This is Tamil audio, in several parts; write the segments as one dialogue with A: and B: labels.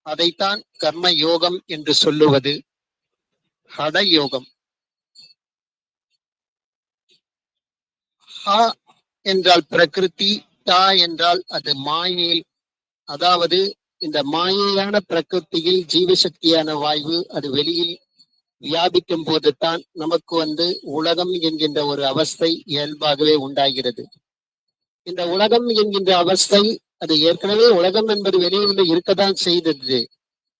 A: அதைத்தான் கர்ம யோகம் என்று சொல்லுவது. ஹட யோகம். ஹ என்றால் பிரகிருதி, டா என்றால் அது மாயை. அதாவது இந்த மாயையான பிரகிருதியில் ஜீவசக்தியான வாயு அது வெளியில் வியாபிக்கும் போது தான் நமக்கு உலகம் என்கின்ற ஒரு அவஸ்தை இயல்பாகவே உண்டாகிறது. இந்த உலகம் என்கின்ற அவஸ்தை அது ஏற்கனவே உலகம் என்பது வெளியில இருக்கத்தான் செய்தது.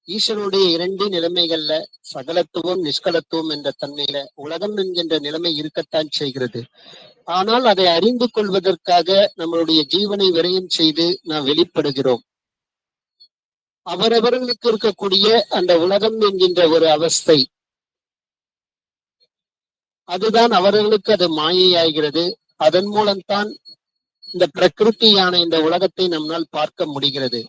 A: ஈஸ்வரனுடைய இரண்டு நிலைமைகள்ல சகலத்துவம் நிஷ்கலத்துவம் என்ற தன்மையில உலகம் என்கின்ற நிலைமை இருக்கத்தான் செய்கிறது. ஆனால் அதை அறிந்து கொள்வதற்காக நம்மளுடைய ஜீவனை விரயம் செய்து நாம் வெளிப்படுகிறோம். அவரவர்களுக்கு இருக்கக்கூடிய அந்த உலகம் என்கின்ற ஒரு அவஸ்தை அதுதான் அவர்களுக்கு அது மாயையாகிறது. அதன் மூலம்தான் இந்த பிரகிருதியான இந்த உலகத்தை நம்மால் பார்க்க முடிகிறது.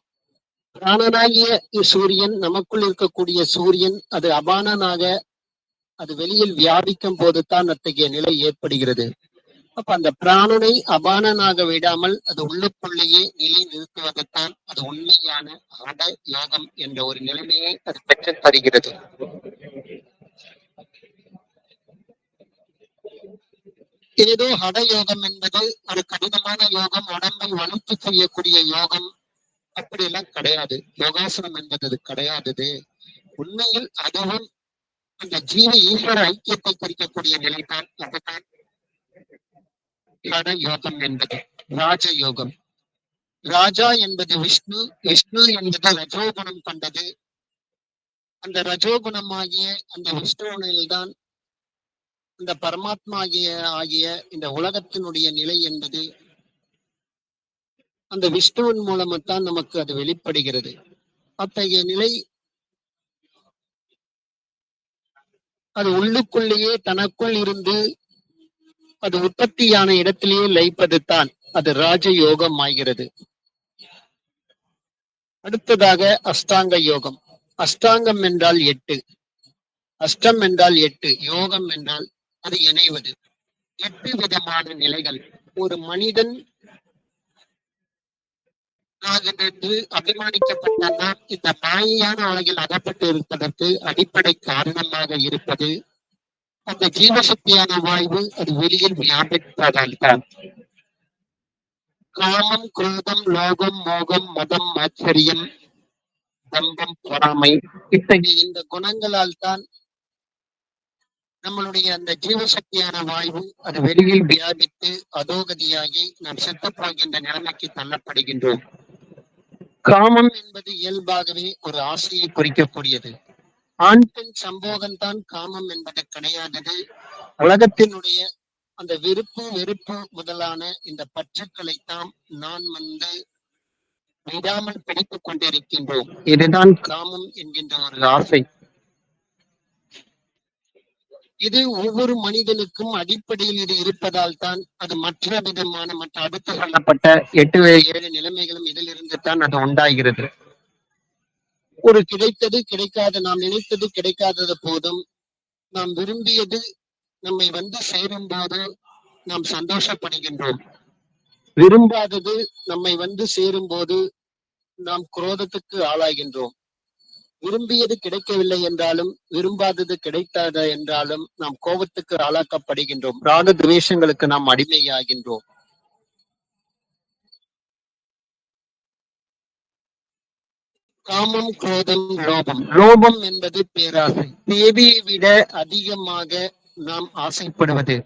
A: பிராணனாகிய சூரியன், நமக்குள் இருக்கக்கூடிய சூரியன் அது அபானனாக அது வெளியில் வியாபிக்கும் போது தான் அத்தகைய நிலை ஏற்படுகிறது. அப்ப அந்த பிராணனை அபானனாக விடாமல் அது உள்ளுக்குள்ளேயே நிலை நிறுத்துவதைத்தான் அது உண்மையான ஹட யோகம் என்ற ஒரு நிலைமையை அது பெற்று தருகிறது. ஏதோ ஹட யோகம் என்பது ஒரு கடினமான யோகம், உடம்பை வலித்து செய்யக்கூடிய யோகம், அப்படியெல்லாம் கிடையாது. யோகாசனம் என்பது அது கிடையாது. உண்மையில் அதுவும் அந்த ஜீவ ஈஸ்வர ஐக்கியத்தை குறிக்கக்கூடிய நிலைதான். அதுதான் ஹட யோகம் என்பது. ராஜ யோகம். ராஜா என்பது விஷ்ணு, விஷ்ணு என்பது ரஜோகுணம் கொண்டது. அந்த ரஜோகுணமாகிய அந்த விஷ்ணுவில்தான் இந்த பரமாத்மா ஆகிய இந்த உலகத்தினுடைய நிலை என்பது அந்த விஷ்ணுவின் மூலமாத்தான் நமக்கு அது வெளிப்படுகிறது. அத்தகைய நிலை அது உள்ளுக்குள்ளேயே தனக்குள் இருந்து அது உற்பத்தியான இடத்திலேயே லயிப்பது தான் அது ராஜயோகம் ஆகிறது. அடுத்ததாக அஷ்டாங்க யோகம். அஷ்டாங்கம் என்றால் 8, அஷ்டம் என்றால் 8, யோகம் என்றால் அது இணைவது. 8 விதமான நிலைகள். ஒரு மனிதன் என்று அபிமானிக்கப்பட்ட நாம் இந்த மாயையான உலகில் அகப்பட்டு இருப்பதற்கு அடிப்படை காரணமாக இருப்பது அந்த ஜீவசக்தியான வாய்வு அது வெளியில் வியாபிப்பதால் தான். காமம், குரோதம், லோகம், மோகம், மதம், ஆச்சரியம், தம்பம், பொறாமை இத்தகைய இந்த குணங்களால் தான் நம்மளுடைய அந்த ஜீவசக்தியான வாய்வு அது வெளியில் வியாபித்து அதோகதியாகி நாம் செத்தப்போகின்ற நிலைமைக்கு தள்ளப்படுகின்றோம். காமம் என்பது இயல்பாகவே ஒரு ஆசையை குறிக்கக்கூடியது. ஆண் பெண் சம்போகம் தான் காமம் என்பது கிடையாதது. உலகத்தினுடைய அந்த வெறுப்பு முதலான இந்த பற்றுக்களைத்தான் நான் விடாமல் பிடித்துக் கொண்டிருக்கின்றோம். இதுதான் காமம் என்கின்ற ஒரு ஆசை. இது ஒவ்வொரு மனிதனுக்கும் அடிப்படையில் இது இருப்பதால் தான் அது மற்ற விதமான மற்ற அடுத்து சொல்லப்பட்ட 8, 7 நிலைமைகளும் இதிலிருந்து தான் அது உண்டாகிறது. ஒரு கிடைத்தது கிடைக்காத, நாம் நினைத்தது கிடைக்காதது போதும் நாம் விரும்பியது நம்மை சேரும் போது நாம் சந்தோஷப்படுகின்றோம். விரும்பாதது நம்மை சேரும் போது நாம் குரோதத்துக்கு ஆளாகின்றோம். விரும்பியது கிடைக்கவில்லை என்றாலும் விரும்பாதது கிடைக்காத என்றாலும் நாம் கோபத்துக்கு ஆளாக்கப்படுகின்றோம். ராக துவேஷங்களுக்கு நாம் அடிமையாகின்றோம். காமம், குரோதம், லோபம். லோபம் என்பது பேராசை. தேவையை விட அதிகமாக நாம் ஆசைப்படுவது.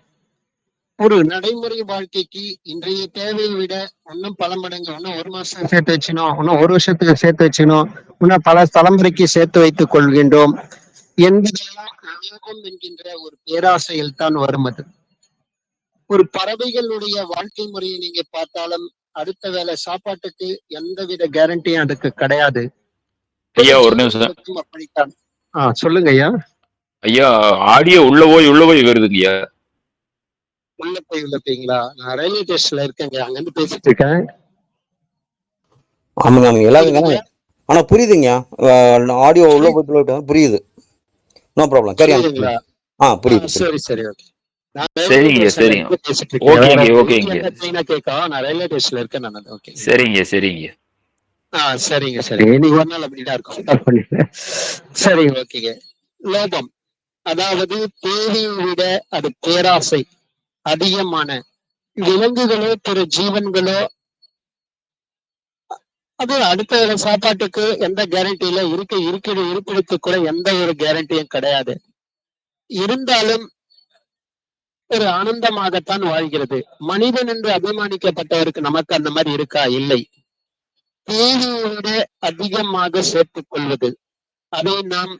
A: ஒரு நடைமுறை வாழ்க்கைக்கு இன்றைய தேவையை விட இன்னும் பல மடங்கு, இன்னும் 1 மாசம் சேர்த்து வச்சுனோம், இன்னும் 1 வருஷத்துக்கு சேர்த்து வச்சுனோம், இன்னும் பல தலைமுறைக்கு சேர்த்து வைத்துக் கொள்கின்றோம் என்பதெல்லாம் லோகம் என்கின்ற ஒரு பேராசையில் தான் வரும். அது ஒரு பறவைகளுடைய வாழ்க்கை முறையை நீங்க பார்த்தாலும் அடுத்த வேளை சாப்பாட்டுக்கு எந்தவித கேரண்டியும் அதுக்கு கிடையாது.
B: ஐயா ஒரு நிமிஷம்
A: அப்படித்தான். சொல்லுங்க ஐயா.
B: ஐயா ஆடியோ உள்ள போய் வருதுங்க ஐயா.
A: உள்ள போய்ங்களா? நான் ரயில்வே ஸ்டேஷன்ல இருக்கேங்க, அங்க இருந்து பேசிட்டு இருக்கேன்.
C: ஆமாங்க எல்லாருங்க. ஆனா புரியுதுங்க, ஆடியோ உள்ள போயிட்டு புரியுது. No problem, carry on. புரியுது.
A: சரி சரி, ஓகே.
B: சரிங்க சரிங்க, ஓகேங்க ஓகேங்க.
A: கேட்கா நான் ரயில்வே ஸ்டேஷன்ல இருக்கேன் நான். ஓகே
B: சரிங்க சரிங்க.
A: சரிங்க சரிங்க. இன்னைக்கு ஒரு நாள் அப்படிதான் இருக்கும். சரிங்க, ஓகேங்க. லோபம், அதாவது தேவையை விட அது பேராசை அதிகமான விலங்குகளோ பிற ஜீவன்களோ, அது அடுத்த சாப்பாட்டுக்கு எந்த கேரண்டி இல்ல, இருக்கிற இருப்பிடத்துக்கு கூட எந்த ஒரு கேரண்டியும் கிடையாது. இருந்தாலும் ஒரு ஆனந்தமாகத்தான் வாழ்கிறது. மனிதன் என்று அபிமானிக்கப்பட்டவருக்கு நமக்கு அந்த மாதிரி இருக்கா? இல்லை. தேவையை விட அதிகமாக சேர்த்துக் கொள்வது, அதை நாம்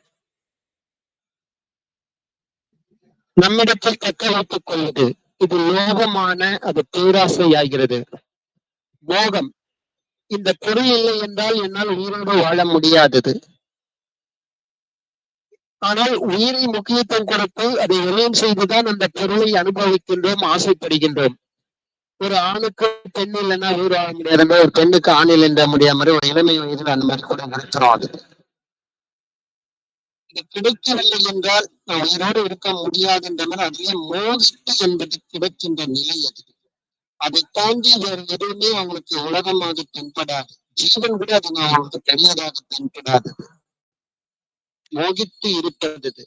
A: நம்மிடத்தில் தக்க வைத்துக் கொள்வது, இது லோகமான அது பேராசை ஆகிறது. மோகம், இந்த பொருள் இல்லை என்றால் என்னால் உயிரோடு வாழ முடியாதது. ஆனால் உயிரை முக்கியத்துவம் கொடுத்து அதை விரயம் செய்துதான் அந்த பொருளை அனுபவிக்கின்றோம், ஆசைப்படுகின்றோம். ஒரு ஆணுக்கு பெண் இல்லைன்னா உயிர் வாழ முடியாது, ஒரு பெண்ணுக்கு ஆண் இல்லைன்ற முடியாம ஒரு இளமை வயதில் அந்த மாதிரி கூட நிறுத்துறோம். அது இது கிடைக்கவில்லை என்றால் நான் உயிரோடு இருக்க முடியாது என்ற மாதிரி அதுவே மோகிட்டு என்பது கிடைக்கின்ற நிலை அது. அதை தாண்டி வேறு எதுவுமே அவங்களுக்கு உலகமாக தென்படாது. ஜீவன் கூட அது அவங்களுக்கு பெரியதாக தென்படாது. மோகித்து இருப்பது,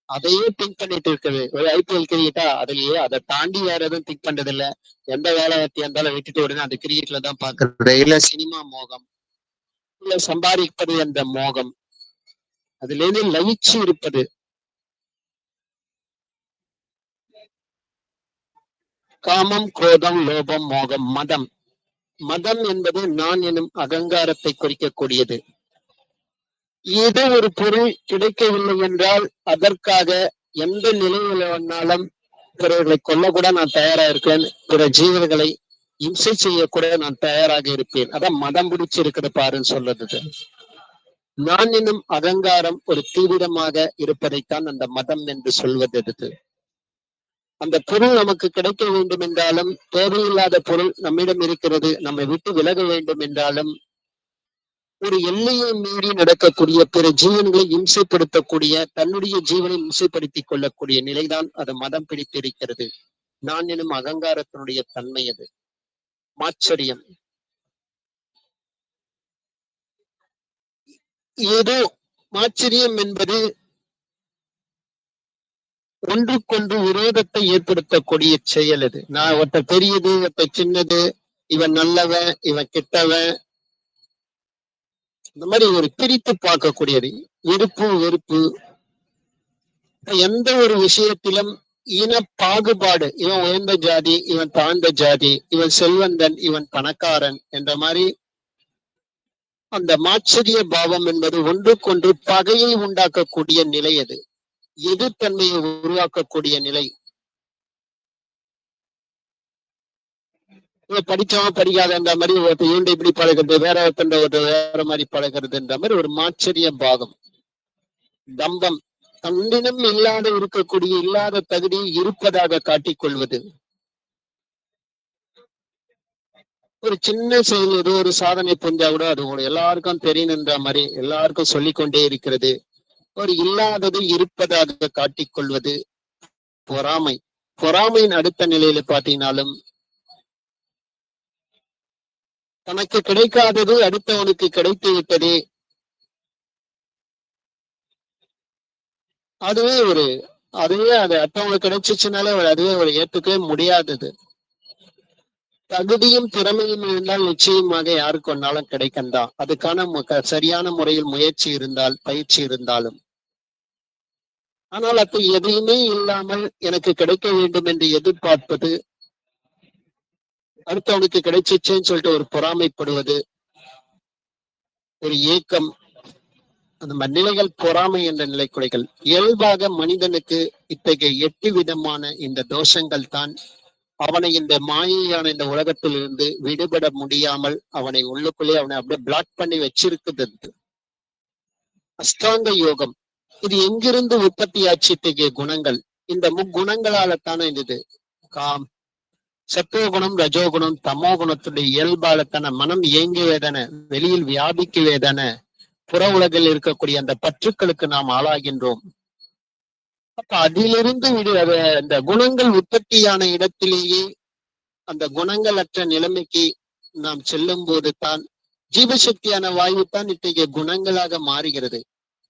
A: அதையே திங்க் பண்ணிட்டு இருக்குது. ஒரு IPL கிரிக்கெட்டா, அதுலயே அதை தாண்டி வேற எதுவும் திங்க் பண்றது இல்ல. எந்த வேலை வெட்டியா இருந்தாலும் விட்டுட்டு உடனே அந்த கிரிக்கெட்ல தான் பாக்குறது. இல்ல சினிமா மோகம், இல்ல சம்பாதிப்பது என்ற மோகம், அதுல இருந்து லயிச்சு இருப்பது. காமம், குரோதம், லோபம், மோகம். மதம், மதம் என்பது நான் எனும் அகங்காரத்தை குறிக்கக்கூடியது. ஏதோ ஒரு பொருள் கிடைக்கவில்லை என்றால் அதற்காக எந்த நிலையில வேணாலும் பிறர்களை கொல்ல கூட நான் தயாரா இருக்கேன், பிற ஜீவர்களை இம்சை செய்ய கூட நான் தயாராக இருப்பேன். அதான் மதம் பிடிச்சிருக்கிறது பாருன்னு சொல்றது. நான் என்னும் அகங்காரம் ஒரு தீவிரமாக இருப்பதைத்தான் அந்த மதம் என்று சொல்வது. அந்த பொருள் நமக்கு கிடைக்க வேண்டும் என்றாலும், தேவையில்லாத பொருள் நம்மிடம் இருக்கிறது, நம்மை விட்டு விலக வேண்டும் என்றாலும், ஒரு எல்லையை மீறி நடக்கக்கூடிய பிற ஜீவன்களை இம்சைப்படுத்தக்கூடிய, தன்னுடைய ஜீவனை இம்சைப்படுத்திக் கொள்ளக்கூடிய நிலைதான் அது மதம் பிடித்திருக்கிறது. நான் எனும் அகங்காரத்தினுடைய தன்மை அது. மாச்சரியம், ஏதோ மாச்சரியம் என்பது ஒன்றுக்கொன்று விரோதத்தை ஏற்படுத்தக்கூடிய செயல். அது நான் ஒருத்த பெரியது, ஒருத்த சின்னது, இவன் நல்லவன், இவன் கெட்டவன், இந்த மாதிரி ஒரு பிரித்து பார்க்கக்கூடியது. வெறுப்பு வெறுப்பு, எந்த ஒரு விஷயத்திலும் இன பாகுபாடு, இவன் உயர்ந்த ஜாதி, இவன் தாழ்ந்த ஜாதி, இவன் செல்வந்தன், இவன் பணக்காரன் என்ற மாதிரி அந்த மாச்சரிய பாவம் என்பது ஒன்றுக்கொன்று பகையை உண்டாக்கக்கூடிய நிலை. அது எதிர்த்தன்மையை உருவாக்கக்கூடிய நிலை. படிச்சவன் படிக்காத என்ற மாதிரி ஒருத்தர் இவன் இப்படி பழகிறது, வேற ஒருத்தர் வேற மாதிரி பழகிறது என்ற மாதிரி ஒரு மாச்சரிய பாகம். தம்பம், தன்னிடம் இல்லாத இருக்கக்கூடிய இல்லாத தகுதியை இருப்பதாக காட்டிக்கொள்வது. ஒரு சின்ன செயல், ஏதோ ஒரு சாதனை புரிஞ்சா கூட அது எல்லாருக்கும் தெரியணுன்ற மாதிரி எல்லாருக்கும் சொல்லிக்கொண்டே இருக்கிறது. ஒரு இல்லாதது இருப்பதாக காட்டிக்கொள்வது பொறாமை. பொறாமையின் அடுத்த நிலையில பாத்தீங்கன்னாலும், தனக்கு கிடைக்காதது அடுத்தவனுக்கு கிடைத்து விட்டது, அதுவே அது அடுத்தவங்களுக்கு கிடைச்சிச்சுனாலே அதுவே ஒரு ஏற்றுக்கவே முடியாதது. தகுதியும் திறமையும் இருந்தால் நிச்சயமாக யாருக்கு ஒன்னாலும் கிடைக்கந்தான். அதுக்கான சரியான முறையில் முயற்சி இருந்தால், பயிற்சி இருந்தாலும். ஆனால் அப்ப எதையுமே இல்லாமல் எனக்கு கிடைக்க வேண்டும் என்று எதிர்பார்ப்பது, அடுத்தவனுக்கு கிடைச்சிச்சேன்னு சொல்லிட்டு ஒரு பொறாமைப்படுவது, ஒரு ஏக்கம், அந்த நிலைகள் பொறாமை என்ற நிலைக்குலைகள். இயல்பாக மனிதனுக்கு இத்தகைய 8 விதமான இந்த தோஷங்கள் தான் அவனை இந்த மாயையான இந்த உலகத்தில் இருந்து விடுபட முடியாமல் அவனை உள்ளுக்குள்ளே அவனை அப்படியே பிளாக் பண்ணி வச்சிருக்குது. அஷ்டாங்க யோகம், இது எங்கிருந்து உற்பத்தி ஆச்சு? இத்தகைய குணங்கள் இந்த முக்குணங்களால தானே இருந்தது. காம், சத்துவகுணம், ரஜோகுணம், தமோ குணத்துடைய இயல்பாலத்தான மனம் இயங்குவேதான, வெளியில் வியாபிக்குவேதான, புற உலகில் இருக்கக்கூடிய அந்த பற்றுக்களுக்கு நாம் ஆளாகின்றோம். அப்ப அதிலிருந்து அந்த குணங்கள் உற்பத்தியான இடத்திலேயே அந்த குணங்கள் அற்ற நிலைமைக்கு நாம் செல்லும் போது தான் ஜீவசக்தியான வாயு தான் இத்தகைய குணங்களாக மாறுகிறது.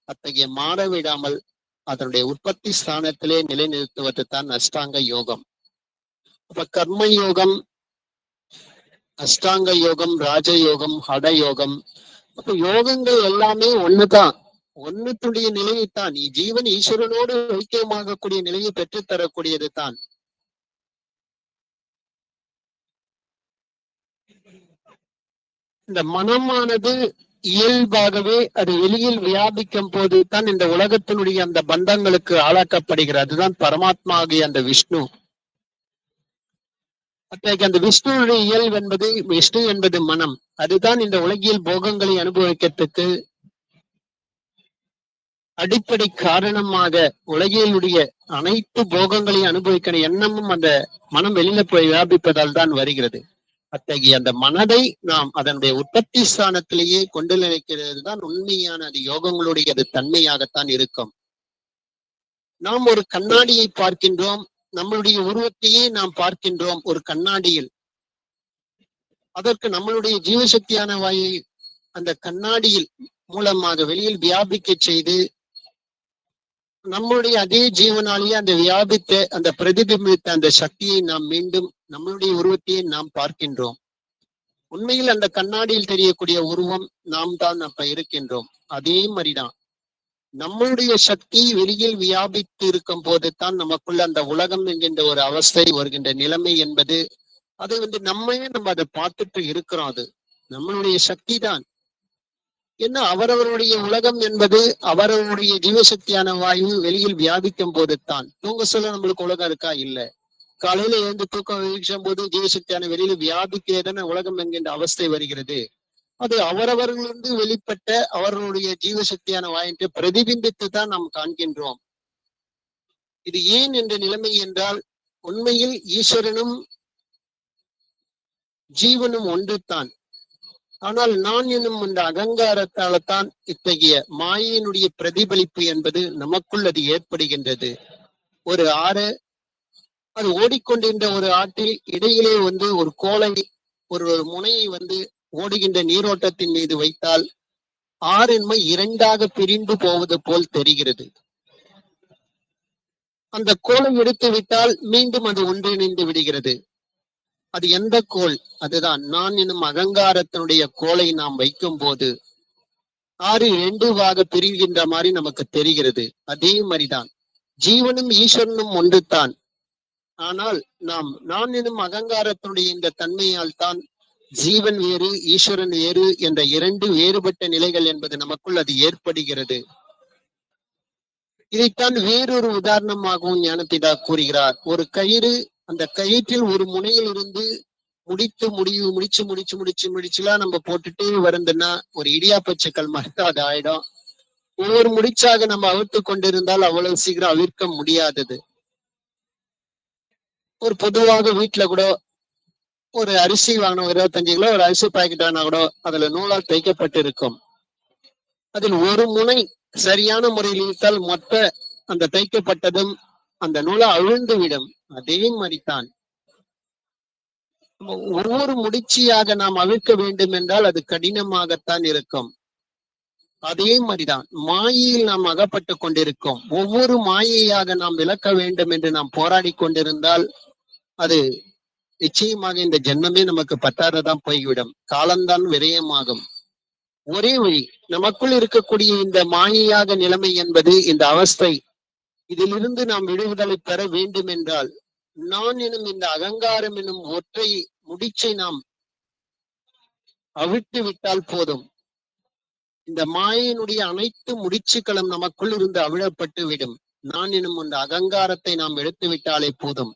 A: அத்தகைய மாற விடாமல் அதனுடைய உற்பத்தி ஸ்தானத்திலே நிலைநிறுத்துவது தான் அஷ்டாங்க யோகம். அப்ப கர்ம யோகம், அஷ்டாங்க யோகம், ராஜயோகம், ஹடயோகம், அப்ப யோகங்கள் எல்லாமே ஒண்ணுதான். ஒன்னுத்துடைய நிலையைத்தான், நீ ஜீவன் ஈஸ்வரனோடு ஐக்கியமாகக்கூடிய நிலையை பெற்றுத்தரக்கூடியது தான். இந்த மனமானது இயல்பாகவே அது வெளியில் வியாபிக்கும் போது தான் இந்த உலகத்தினுடைய அந்த பந்தங்களுக்கு ஆளாக்கப்படுகிறது. அதுதான் பரமாத்மா ஆகிய அந்த விஷ்ணு. அத்தகைய அந்த விஷ்ணுடைய இயல்பு என்பது, விஷ்ணு என்பது மனம். அதுதான் இந்த உலகியல் போகங்களை அனுபவிக்கிறதுக்கு அடிப்படை காரணமாக. உலகியலுடைய அனைத்து போகங்களையும் அனுபவிக்கிற எண்ணமும் அந்த மனம் வெளியில போய் வியாபிப்பதால் தான் வருகிறது. அத்தகைய அந்த மனதை நாம் அதனுடைய உற்பத்தி ஸ்தானத்திலேயே கொண்டு நினைக்கிறது தான் உண்மையான அது யோகங்களுடைய அது தன்மையாகத்தான் இருக்கும். நாம் ஒரு கண்ணாடியை பார்க்கின்றோம், நம்மளுடைய உருவத்தையே நாம் பார்க்கின்றோம் ஒரு கண்ணாடியில். அதற்கு நம்மளுடைய ஜீவசக்தியான வாயை அந்த கண்ணாடியில் மூலமாக வெளியில் வியாபிக்க செய்து நம்மளுடைய அதே ஜீவனாலேயே அந்த வியாபித்த அந்த பிரதிபிம்பித்த அந்த சக்தியை நாம் மீண்டும் நம்மளுடைய உருவத்தையே நாம் பார்க்கின்றோம். உண்மையில் அந்த கண்ணாடியில் தெரியக்கூடிய உருவம் நாம் தான் அப்ப இருக்கின்றோம். அதே மாதிரிதான் நம்மளுடைய சக்தி வெளியில் வியாபித்து இருக்கும் போது தான் நமக்குள்ள அந்த உலகம் என்கின்ற ஒரு அவஸ்தை வருகின்ற நிலைமை என்பது, அதை நம்ம அதை பார்த்துட்டு இருக்கிறோம். அது நம்மளுடைய சக்தி தான். என்ன அவரவருடைய உலகம் என்பது அவரவருடைய ஜீவசக்தியான வாயு வெளியில் வியாபிக்கும் போது தான். தூங்க சொல்ல நம்மளுக்கு உலகம் இருக்கா? இல்ல. காலையில எழுந்து தூக்கம் வீழ்ச்சும் போது ஜீவசக்தியான வெளியில வியாபிக்கிறதான உலகம் என்கின்ற அவஸ்தை வருகிறது. அது அவரவர்களிருந்து வெளிப்பட்ட அவர்களுடைய ஜீவசக்தியான வாயின்று பிரதிபிம்பித்து தான் நாம் காண்கின்றோம். இது ஏன் என்ற நிலைமை என்றால், உண்மையில் ஈஸ்வரனும் ஜீவனும் ஒன்றுதான். ஆனால் நான் என்னும் இந்த அகங்காரத்தால தான் இத்தகைய மாயினுடைய பிரதிபலிப்பு என்பது நமக்குள் அது ஏற்படுகின்றது. ஒரு ஆறு, அது ஓடிக்கொண்டிருந்த ஒரு ஆற்றில் இடையிலே ஒரு கோலை, ஒரு முனையை ஓடுகின்ற நீரோட்டத்தின் மீது வைத்தால் ஆறின்மை இரண்டாக பிரிந்து போவது போல் தெரிகிறது. அந்த கோலை எடுத்து விட்டால் மீண்டும் அது ஒன்றிணைந்து விடுகிறது. அது எந்த கோல்? அதுதான் நான் எனும் அகங்காரத்தினுடைய கோலை நாம் வைக்கும் போது ஆறு இரண்டுவாக பிரிகின்ற மாதிரி நமக்கு தெரிகிறது. அதே மாதிரிதான் ஜீவனும் ஈஸ்வரனும் ஒன்றுதான். ஆனால் நான் எனும் அகங்காரத்தினுடைய இந்த தன்மையால் தான் ஜீவன் வேறு ஈஸ்வரன் வேறு என்ற இரண்டு வேறுபட்ட நிலைகள் என்பது நமக்குள் அது ஏற்படுகிறது. இதைத்தான் வேறொரு உதாரணமாகவும் ஞானபிதா கூறுகிறார். ஒரு கயிறு, அந்த கயிற்றில் ஒரு முனையில் இருந்து முடிச்சுலாம் நம்ம போட்டுட்டே வருதுன்னா ஒரு இடியாப்பச்சக்கல் மாதிரி அது ஆயிடும். ஒவ்வொரு முடிச்சாக நம்ம அவிழ்த்து கொண்டிருந்தால் அவ்வளவு சீக்கிரம் அவிர்க்க முடியாதது. ஒரு பொதுவாக வீட்டுல கூட ஒரு அரிசி வாங்கணும், 25 கிலோ ஒரு அரிசி பாக்கெட் வாங்கினா கூட அதுல நூலால் தைக்கப்பட்டு இருக்கும். அதில் ஒரு முனை சரியான முறையில் இழுத்தால் மொத்த அந்த தைக்கப்பட்டதும் அந்த நூலை அவிழ்ந்து விடும். அதே மாதிரிதான் ஒவ்வொரு முடிச்சியாக நாம் அவிழ்க்க வேண்டும் என்றால் அது கடினமாகத்தான் இருக்கும். அதே மாதிரிதான் மாயையில் நாம் அகப்பட்டு கொண்டிருக்கோம். ஒவ்வொரு மாயையாக நாம் விளக்க வேண்டும் என்று நாம் போராடி கொண்டிருந்தால் அது நிச்சயமாக இந்த ஜென்மமே நமக்கு பத்தாததான் போய்விடும். காலம்தான் விரயமாகும். ஒரே வழி, நமக்குள் இருக்கக்கூடிய இந்த மாயையாக நிலைமை என்பது இந்த அவஸ்தை, இதிலிருந்து நாம் விடுதலை பெற வேண்டும் என்றால் நான் எனும் இந்த அகங்காரம் எனும் ஒற்றை முடிச்சை நாம் அவிழ்த்து விட்டால் போதும். இந்த மாயினுடைய அனைத்து முடிச்சுக்களும் நமக்குள் இருந்து அவிழப்பட்டு விடும். நான் எனும் இந்த அகங்காரத்தை நாம் எடுத்து விட்டாலே போதும்.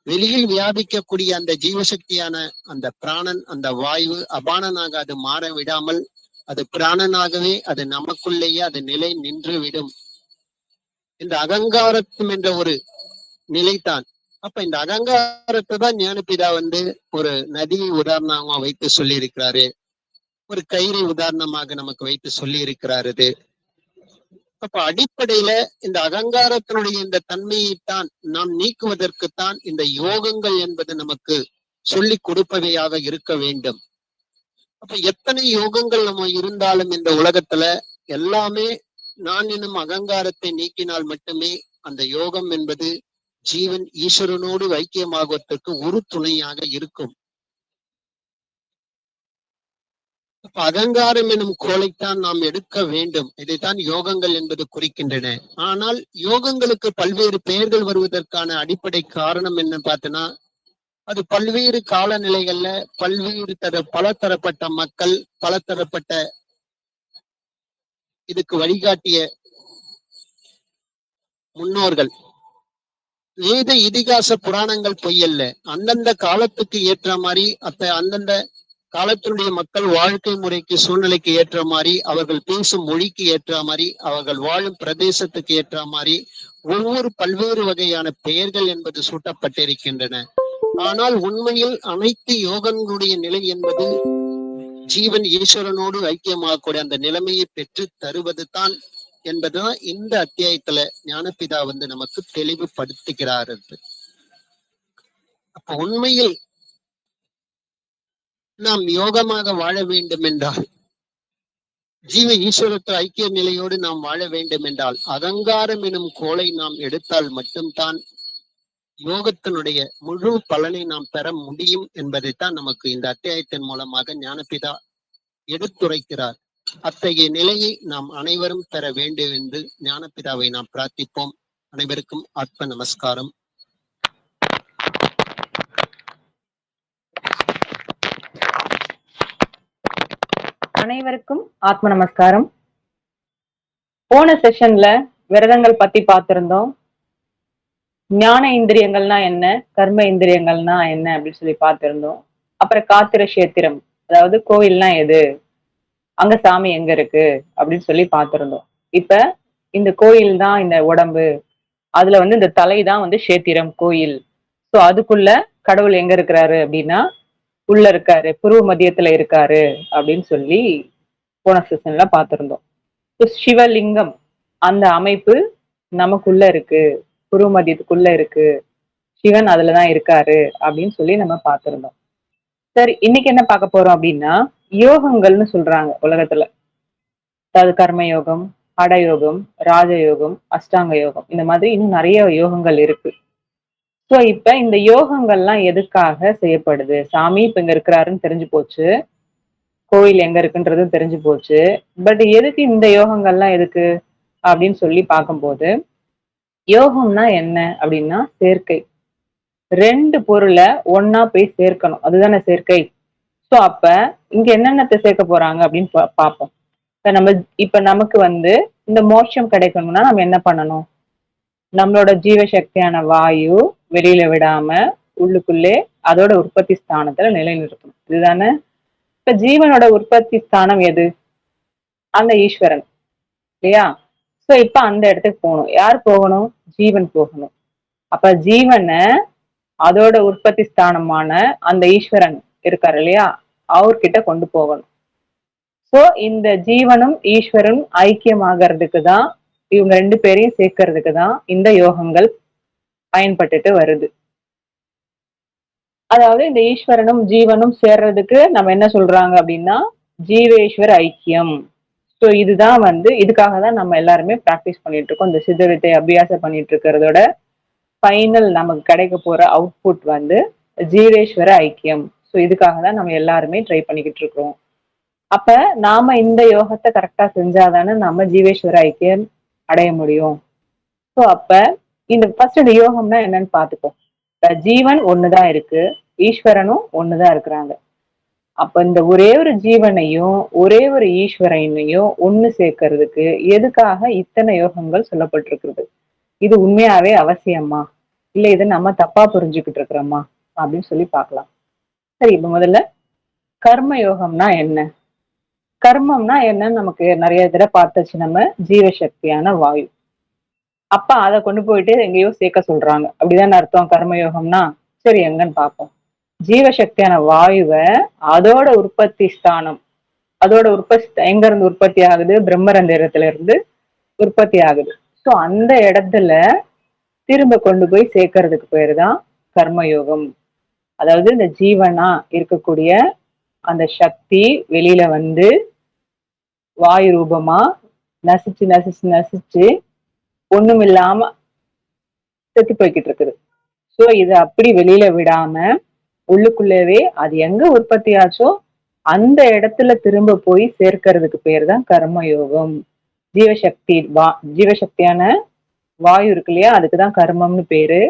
A: வெளியில் வியாபிக்கக்கூடிய அந்த ஜீவசக்தியான அந்த பிராணன், அந்த வாயு அபானனாக அது மாற விடாமல் அது பிராணனாகவே அது நமக்குள்ளேயே அது நிலை நின்று விடும். இந்த அகங்காரத்தும் என்ற ஒரு நிலைதான். அப்ப இந்த அகங்காரத்தை தான் ஞானபிதா ஒரு நதியை உதாரணமா வைத்து சொல்லி இருக்கிறாரு. ஒரு கயிறை உதாரணமாக நமக்கு வைத்து சொல்லி இருக்கிறாரு. அப்ப அடிப்படையில இந்த அகங்காரத்தினுடைய இந்த தன்மையைத்தான் நாம் நீக்குவதற்குத்தான் இந்த யோகங்கள் என்பது நமக்கு சொல்லி கொடுப்பவையாக இருக்க வேண்டும். அப்ப எத்தனை யோகங்கள் நம்ம இருந்தாலும் இந்த உலகத்துல எல்லாமே நான் எனும் அகங்காரத்தை நீக்கினால் மட்டுமே அந்த யோகம் என்பது ஜீவன் ஈஸ்வரனோடு ஐக்கியமாகுவதற்கு ஒரு துணையாக இருக்கும். அப்ப அகங்காரம் எனும் கோலைத்தான் நாம் எடுக்க வேண்டும். இதைத்தான் யோகங்கள் என்பது குறிக்கின்றன. ஆனால் யோகங்களுக்கு பல்வேறு பெயர்கள் வருவதற்கான அடிப்படை காரணம் என்ன பார்த்தோன்னா, அது பல்வேறு காலநிலைகள்ல பல்வேறு பல தரப்பட்ட மக்கள், பல தரப்பட்ட இதுக்கு வழிகாட்டிய முன்னோர்கள். வேத இதிகாச புராணங்கள் பொய்யல்ல. அந்தந்த காலத்துக்கு ஏற்ற மாதிரி அந்தந்த காலத்தினுடைய மக்கள் வாழ்க்கை முறைக்கு சூழ்நிலைக்கு ஏற்ற மாதிரி, அவர்கள் பேசும் மொழிக்கு ஏற்ற மாதிரி, அவர்கள் வாழும் பிரதேசத்துக்கு ஏற்ற மாதிரி ஒவ்வொரு பல்வேறு வகையான பெயர்கள் என்பது சூட்டப்பட்டிருக்கின்றன. ஆனால் உண்மையில் அனைத்து யோகங்களுடைய நிலை என்பது ஜீவன் ஈஸ்வரனோடு ஐக்கியமாகக்கூடிய அந்த நிலைமையை பெற்று தருவது தான் என்பதுதான் இந்த அத்தியாயத்துல ஞானபிதா நமக்கு தெளிவுபடுத்துகிறார். அப்ப உண்மையில் நாம் யோகமாக வாழ வேண்டும் என்றால், ஜீவ ஈஸ்வரத்து ஐக்கிய நிலையோடு நாம் வாழ வேண்டும் என்றால், அகங்காரம் எனும் கோலை நாம் எடுத்தால் மட்டும்தான் யோகத்தினுடைய முழு பலனை நாம் பெற முடியும் என்பதைத்தான் நமக்கு இந்த அத்தியாயத்தின் மூலமாக ஞானபிதா எடுத்துரைக்கிறார். அத்தகைய நிலையை நாம் அனைவரும் பெற வேண்டும் என்று ஞானபிதாவை நாம் பிரார்த்திப்போம். அனைவருக்கும் ஆத்ம நமஸ்காரம்.
D: அனைவருக்கும் ஆத்ம நமஸ்காரம். போன செஷன்ல விரதங்கள் பத்தி பார்த்திருந்தோம். ஞான இந்திரியங்கள்னா என்ன, கர்ம இந்திரியங்கள்னா என்ன அப்படின்னு சொல்லி பார்த்திருந்தோம். அப்புறம் காத்திர கஷேத்திரம், அதாவது கோயில்னா எது, அங்க சாமி எங்க இருக்கு அப்படின்னு சொல்லி பார்த்திருந்தோம். இப்ப இந்த கோயில் தான் இந்த உடம்பு, அதுல இந்த தலை தான் கஷேத்திரம், கோயில். சோ அதுக்குள்ள கடவுள் எங்க இருக்கிறாரு அப்படின்னா உள்ள இருக்காரு, புருவ மத்தியத்துல இருக்காரு அப்படின்னு சொல்லி போன செஷன்ல பார்த்திருந்தோம். சிவலிங்கம் அந்த அமைப்பு நமக்குள்ள இருக்கு, புருவ மத்தியத்துக்குள்ள இருக்கு, சிவன் அதுலதான் இருக்காரு அப்படின்னு சொல்லி நம்ம பார்த்திருந்தோம். சரி, இன்னைக்கு என்ன பார்க்க போறோம் அப்படின்னா, யோகங்கள்னு சொல்றாங்க உலகத்துல. அதாவது கர்மயோகம், ஹடயோகம், ராஜயோகம், அஷ்டாங்க யோகம், இந்த மாதிரி இன்னும் நிறைய யோகங்கள் இருக்கு. சோ இப்ப இந்த யோகங்கள்லாம் எதுக்காக செய்யப்படுது? சாமி இப்ப இங்க இருக்கிறாருன்னு தெரிஞ்சு போச்சு, கோயில் எங்க இருக்குன்றதும் தெரிஞ்சு போச்சு. பட் எதுக்கு இந்த யோகங்கள்லாம் எதுக்கு அப்படின்னு சொல்லி பார்க்கும்போது, யோகம்னா என்ன அப்படின்னா சேர்க்கை. ரெண்டு பொருளை ஒன்னா போய் சேர்க்கணும், அதுதானே சேர்க்கை. சோ அப்ப இங்க என்னென்னத்தை சேர்க்க போறாங்க அப்படின்னு பார்ப்போம். இப்ப நமக்கு இந்த மோட்சம் கிடைக்கணும்னா நம்ம என்ன பண்ணணும்? நம்மளோட ஜீவசக்தியான வாயு வெளியில விடாம உள்ளுக்குள்ளே அதோட உற்பத்தி ஸ்தானத்துல நிலைநிறுத்தணும், இதுதானே. இப்ப ஜீவனோட உற்பத்தி ஸ்தானம் எது? அந்த ஈஸ்வரன், இல்லையா? சோ இப்ப அந்த இடத்துக்கு போகணும். யார் போகணும்? ஜீவன் போகணும். அப்ப ஜீவனை அதோட உற்பத்தி ஸ்தானமான அந்த ஈஸ்வரன் இருக்காரு இல்லையா, அவர்கிட்ட கொண்டு போகணும். சோ இந்த ஜீவனும் ஈஸ்வரனும் ஐக்கியமாகறதுக்கு தான், இவங்க ரெண்டு பேரையும் சேர்க்கறதுக்கு தான் இந்த யோகங்கள் பயன்பட்டுட்டு வருது. அதாவது இந்த ஈஸ்வரனும் ஜீவனும் சேர்றதுக்கு நம்ம என்ன சொல்றாங்க அப்படின்னா ஜீவேஸ்வர ஐக்கியம். ஸோ இதுதான் இதுக்காக தான் நம்ம எல்லாருமே பிராக்டிஸ் பண்ணிட்டு இருக்கோம். இந்த சித்தவித்தை அபியாசம் பண்ணிட்டு இருக்கிறதோட ஃபைனல் நமக்கு கிடைக்க போற அவுட்புட் ஜீவேஸ்வர ஐக்கியம். ஸோ இதுக்காக தான் நம்ம எல்லாருமே ட்ரை பண்ணிக்கிட்டு இருக்கோம். அப்ப நாம இந்த யோகத்தை கரெக்டா செஞ்சாதானே நம்ம ஜீவேஸ்வர ஐக்கியம் அடைய முடியும். ஸோ அப்ப ஃபர்ஸ்ட் இந்த யோகம்னா என்னன்னு பார்த்துப்போம். ஜீவன் ஒண்ணுதான் இருக்கு, ஈஸ்வரனும் ஒண்ணுதான் இருக்கிறாங்க. அப்ப இந்த ஒரே ஒரு ஜீவனையும் ஒரே ஒரு ஈஸ்வரனையும் ஒண்ணு சேர்க்கறதுக்கு எதுக்காக இத்தனை யோகங்கள் சொல்லப்பட்டிருக்கிறது? இது உண்மையாவே அவசியமா, இல்ல இதை நம்ம தப்பா புரிஞ்சுக்கிட்டு இருக்கிறோமா அப்படின்னு சொல்லி பார்க்கலாம். சரி, இப்ப முதல்ல கர்ம யோகம்னா என்ன? கர்மம்னா என்னன்னு நமக்கு நிறைய தடவை பார்த்தாச்சு. நம்ம ஜீவசக்தியான வாயு, அப்ப அதை கொண்டு போயிட்டு எங்கேயோ சேர்க்க சொல்றாங்க, அப்படிதான் அர்த்தம் கர்மயோகம்னா. சரி, எங்கன்னு பார்ப்போம். ஜீவசக்தியான வாயுவை அதோட உற்பத்தி ஸ்தானம், அதோட உற்பத்தி எங்க இருந்து உற்பத்தி ஆகுது? பிரம்மரந்திரத்துல இருந்து உற்பத்தி ஆகுது. ஸோ அந்த இடத்துல திரும்ப கொண்டு போய் சேர்க்கறதுக்கு பேரு தான் கர்மயோகம். அதாவது இந்த ஜீவனா இருக்கக்கூடிய அந்த சக்தி வெளியில வந்து வாயு ரூபமா நசிச்சு நசிச்சு நசிச்சு ஒண்ணுமில்லாம செத்து போய்கிட்டு இருக்குது. சோ இது அப்படி வெளியில விடாம உள்ளுக்குள்ளவே அது எங்க உற்பத்தி ஆச்சோ அந்த இடத்துல திரும்ப போய் சேர்க்கறதுக்கு பேர் தான் கர்மயோகம். ஜீவசக்தி ஜீவசக்தியான வாயு இருக்கு இல்லையா, அதுக்குதான் கர்மம்னு பேரு.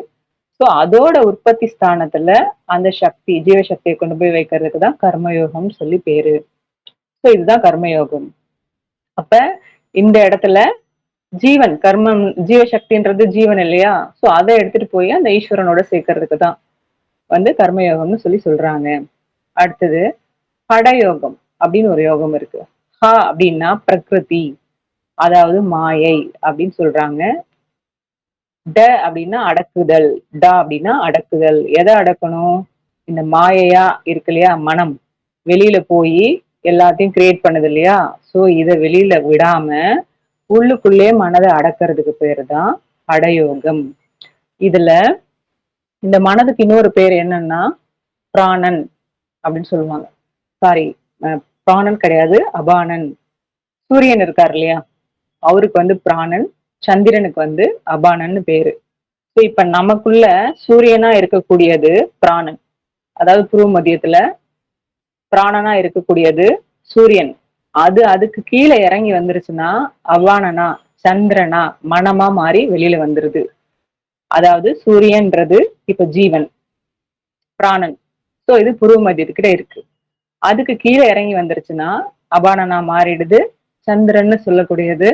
D: சோ அதோட உற்பத்தி ஸ்தானத்துல அந்த சக்தி ஜீவசக்தியை கொண்டு போய் வைக்கிறதுக்கு தான் கர்மயோகம்னு சொல்லி பேரு. சோ இதுதான் கர்மயோகம். அப்ப இந்த இடத்துல ஜீவன் கர்மம் ஜீவசக்தின்றது ஜீவன் இல்லையா, சோ அதை எடுத்துட்டு போய் அந்த ஈஸ்வரனோட சேர்க்கறதுக்கு தான் வந்து கர்மயோகம்னு சொல்லி சொல்றாங்க. அடுத்தது ஹடயோகம் அப்படின்னு ஒரு யோகம் இருக்கு. ஹ அப்படின்னா பிரகிருதி, அதாவது மாயை அப்படின்னு சொல்றாங்க. ட அப்படின்னா அடக்குதல், ட அப்படின்னா அடக்குதல். எதை அடக்கணும்? இந்த மாயையா இருக்கு இல்லையா மனம், வெளியில போய் எல்லாத்தையும் கிரியேட் பண்ணுது இல்லையா, சோ இத வெளியில விடாம உள்ளுக்குள்ளே மனதை அடக்கிறதுக்கு பேரு தான் ஹடயோகம். இதுல இந்த மனதுக்கு இன்னொரு பேர் என்னன்னா பிராணன் அப்படின்னு சொல்லுவாங்க. சாரி, பிராணன் கிடையாது, அபானன். சூரியன் இருக்கார் இல்லையா, அவருக்கு வந்து பிராணன், சந்திரனுக்கு வந்து அபானன்னு பேரு. ஸோ இப்ப நமக்குள்ள சூரியனா இருக்கக்கூடியது பிராணன், அதாவது புருவ மத்தியத்துல பிராணனா இருக்கக்கூடியது சூரியன். அதுக்கு கீழே இறங்கி வந்துருச்சுன்னா அபானனா சந்திரனா மனமா மாறி வெளியில வந்துருது. அதாவது சூரியன்றது இப்ப ஜீவன் பிராணன், சோ இது புருவ மத்தியத்துக்கிட்ட இருக்கு. அதுக்கு கீழே இறங்கி வந்துருச்சுன்னா அபானனா மாறிடுது. சந்திரன்னு சொல்லக்கூடியது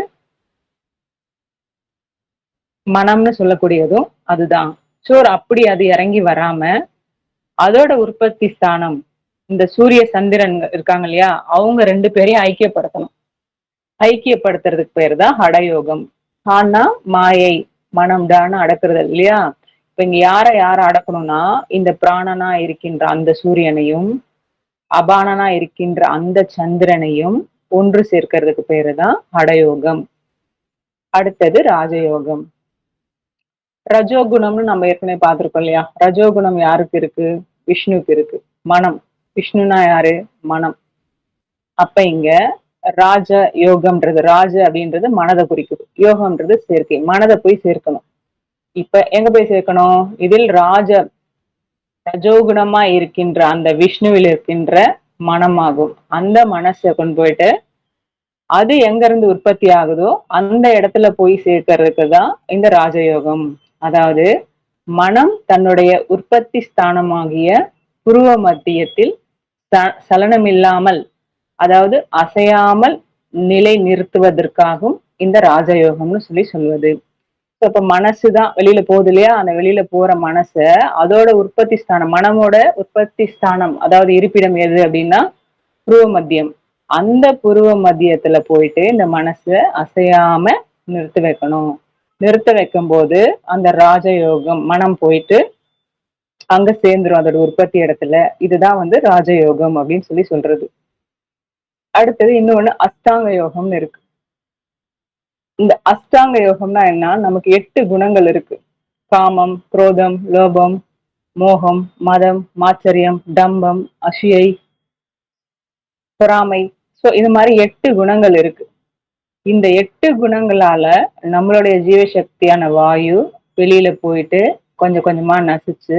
D: மனம்னு சொல்லக்கூடியதும் அதுதான். சோர் அப்படி அது இறங்கி வராம அதோட உற்பத்தி ஸ்தானம் இந்த சூரிய சந்திரன் இருக்காங்க இல்லையா, அவங்க ரெண்டு பேரையும் ஐக்கியப்படுத்தணும். ஐக்கியப்படுத்துறதுக்கு பேர் தான் ஹடயோகம். ஆனா மாயை மனம் டான்னு அடக்குறது இல்லையா. இப்ப இங்க யார அடக்கணும்னா இந்த பிராணனா இருக்கின்ற அந்த சூரியனையும் அபானனா இருக்கின்ற அந்த சந்திரனையும் ஒன்று சேர்க்கிறதுக்கு பேரு தான் ஹடயோகம். அடுத்தது ராஜயோகம். ரஜோகுணம்னு நம்ம ஏற்கனவே பார்த்திருக்கோம் இல்லையா. ரஜோகுணம் யாருக்கு இருக்கு? விஷ்ணுக்கு இருக்கு, மனம். விஷ்ணுனா யாரு? மனம். அப்ப இங்க ராஜ யோகம்ன்றது, ராஜ அப்படின்றது மனதை குறிக்குது, யோகம்ன்றது சேர்க்கை, மனதை போய் சேர்க்கணும். இப்ப எங்க போய் சேர்க்கணும்? இதில் ரஜோகுணமா இருக்கின்ற அந்த விஷ்ணுவில் இருக்கின்ற மனமாகும். அந்த மனசை கொண்டு போயிட்டு அது எங்க இருந்து உற்பத்தி ஆகுதோ அந்த இடத்துல போய் சேர்க்கறதுக்கு தான் இந்த ராஜயோகம். அதாவது மனம் தன்னுடைய உற்பத்தி ஸ்தானமாகிய புருவ மத்தியத்தில் சலனமில்லாமல், அதாவது அசையாமல் நிலை நிறுத்துவதற்காகவும் இந்த ராஜயோகம்னு சொல்லி சொல்வது. இப்ப மனசுதான் வெளியில போகுது இல்லையா, அந்த வெளியில போற மனச அதோட உற்பத்தி ஸ்தானம், மனமோட உற்பத்தி ஸ்தானம் அதாவது இருப்பிடம் எது அப்படின்னா புருவ மத்தியம். அந்த புருவ மத்தியத்துல போயிட்டு இந்த மனசை அசையாம நிறுத்த வைக்கணும். நிறுத்த வைக்கும் போது அந்த ராஜயோகம் மனம் போயிட்டு அங்க சேர்ந்துரும் அதோட உற்பத்தி இடத்துல. இதுதான் வந்து ராஜயோகம் அப்படின்னு சொல்லி சொல்றது. அடுத்தது இன்னொன்னு அஷ்டாங்க யோகம்னு இருக்கு. இந்த அஷ்டாங்க யோகம்னா என்ன? நமக்கு 8 குணங்கள் இருக்கு. காமம், குரோதம், லோபம், மோகம், மதம், மாச்சரியம், டம்பம், அசூயை, பொறாமை. சோ இது மாதிரி 8 குணங்கள் இருக்கு. இந்த 8 குணங்களால நம்மளுடைய ஜீவசக்தியான வாயு வெளியில போயிட்டு கொஞ்சம் கொஞ்சமா நசிச்சு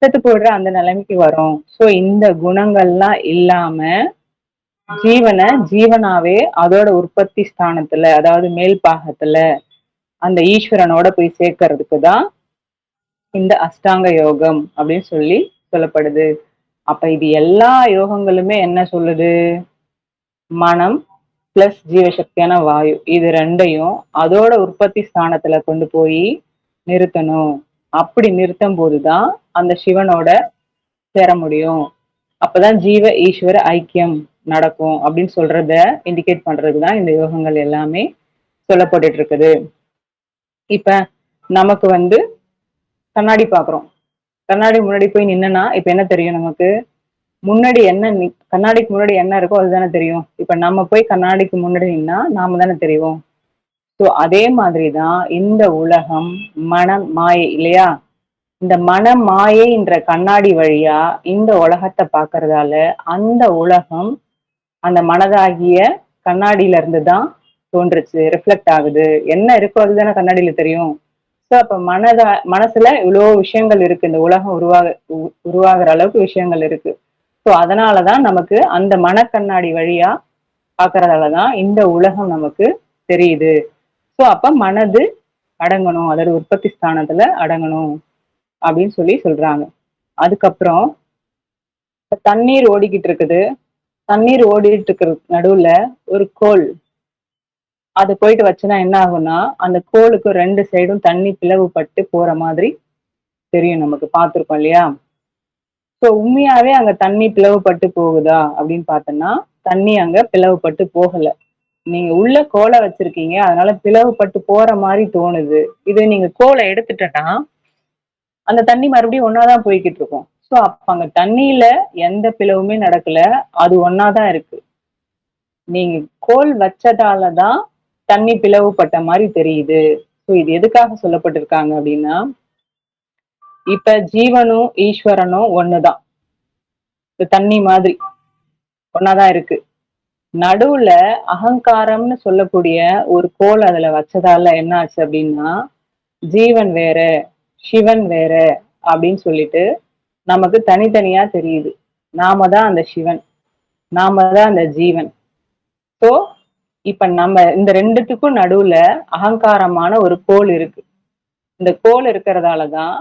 D: செத்து போயிடுற அந்த நிலைமைக்கு வரும். சோ இந்த குணங்கள்லாம் இல்லாம ஜீவனை ஜீவனாவே அதோட உற்பத்தி ஸ்தானத்துல, அதாவது மேல் பாகத்துல அந்த ஈஸ்வரனோட போய் சேர்க்கறதுக்கு தான் இந்த அஷ்டாங்க யோகம் அப்படின்னு சொல்லி சொல்லப்படுது. அப்ப இது எல்லா யோகங்களுமே என்ன சொல்லுது? மனம் பிளஸ் ஜீவசக்தியான வாயு இது ரெண்டையும் அதோட உற்பத்தி ஸ்தானத்துல கொண்டு போய் நிறுத்தணும். அப்படி நிறுத்தும் போதுதான் அந்த சிவனோட சேர முடியும். அப்பதான் ஜீவ ஈஸ்வர ஐக்கியம் நடக்கும் அப்படின்னு சொல்றத இண்டிகேட் பண்றதுதான் இந்த யோகங்கள் எல்லாமே சொல்லப்பட்டு இருக்குது. இப்ப நமக்கு வந்து கண்ணாடி பாக்குறோம். கண்ணாடி முன்னாடி போய் நின்னா இப்ப என்ன தெரியும்? நமக்கு முன்னாடி என்ன கண்ணாடிக்கு முன்னாடி என்ன இருக்கோ அதுதானே தெரியும். இப்ப நம்ம போய் கண்ணாடிக்கு முன்னாடி நின்னா நாம தானே தெரியும். ஸோ அதே மாதிரிதான் இந்த உலகம் மனம் மாயை இல்லையா. இந்த மன மாயைன்ற கண்ணாடி வழியா இந்த உலகத்தை பார்க்கறதால அந்த உலகம் அந்த மனதாகிய கண்ணாடியில இருந்து தான் தோன்றுச்சு, ரிஃப்ளெக்ட் ஆகுது. என்ன இருக்கோ அதுதானே கண்ணாடியில தெரியும். ஸோ அப்ப மனசுல இவ்வளோ விஷயங்கள் இருக்கு, இந்த உலகம் உருவாகிற அளவுக்கு விஷயங்கள் இருக்கு. ஸோ அதனாலதான் நமக்கு அந்த மனக்கண்ணாடி வழியா பார்க்கறதாலதான் இந்த உலகம் நமக்கு தெரியுது. ஸோ அப்ப மனது அடங்கணும், அதோட உற்பத்தி ஸ்தானத்துல அடங்கணும் அப்படின்னு சொல்றாங்க. அதுக்கப்புறம் தண்ணீர் ஓடிக்கிட்டு இருக்குது. தண்ணீர் ஓடிட்டு இருக்கிற நடுவுல ஒரு கோல் அது போயிட்டு வச்சுன்னா என்ன ஆகும்னா, அந்த கோலுக்கு 2 சைடும் தண்ணி பிளவுபட்டு போற மாதிரி தெரியும், நமக்கு பார்த்திருக்கோம் இல்லையா? ஸோ உண்மையாவே அங்க தண்ணி பிளவுபட்டு போகுதா அப்படின்னு பார்த்தோம்னா, தண்ணி அங்க பிளவுபட்டு போகல. நீங்க உள்ள கோலை வச்சிருக்கீங்க, அதனால பிளவுபட்டு போற மாதிரி தோணுது. இது நீங்க கோலை எடுத்துட்டா அந்த தண்ணி மறுபடியும் ஒன்னாதான் போய்கிட்டு இருக்கும். ஸோ அப்ப அங்க தண்ணியில எந்த பிளவுமே நடக்கல, அது ஒன்னாதான் இருக்கு. நீங்க கோல் வச்சதாலதான் தண்ணி பிளவுபட்ட மாதிரி தெரியுது. ஸோ இது எதுக்காக சொல்லப்பட்டிருக்காங்க அப்படின்னா, இப்ப ஜீவனும் ஈஸ்வரனும் ஒண்ணுதான், இந்த தண்ணி மாதிரி ஒன்னாதான் இருக்கு. நடுவுல அகங்காரம்னு சொல்லக்கூடிய ஒரு கோல் அதுல வச்சதால என்ன ஆச்சு அப்படின்னா, ஜீவன் வேற சிவன் வேற அப்படின்னு சொல்லிட்டு நமக்கு தனித்தனியா தெரியுது. நாம தான் அந்த சிவன், நாம தான் அந்த ஜீவன். ஸோ இப்ப நம்ம இந்த ரெண்டுத்துக்கும் நடுவுல அகங்காரமான ஒரு கோல் இருக்கு. இந்த கோல் இருக்கிறதாலதான்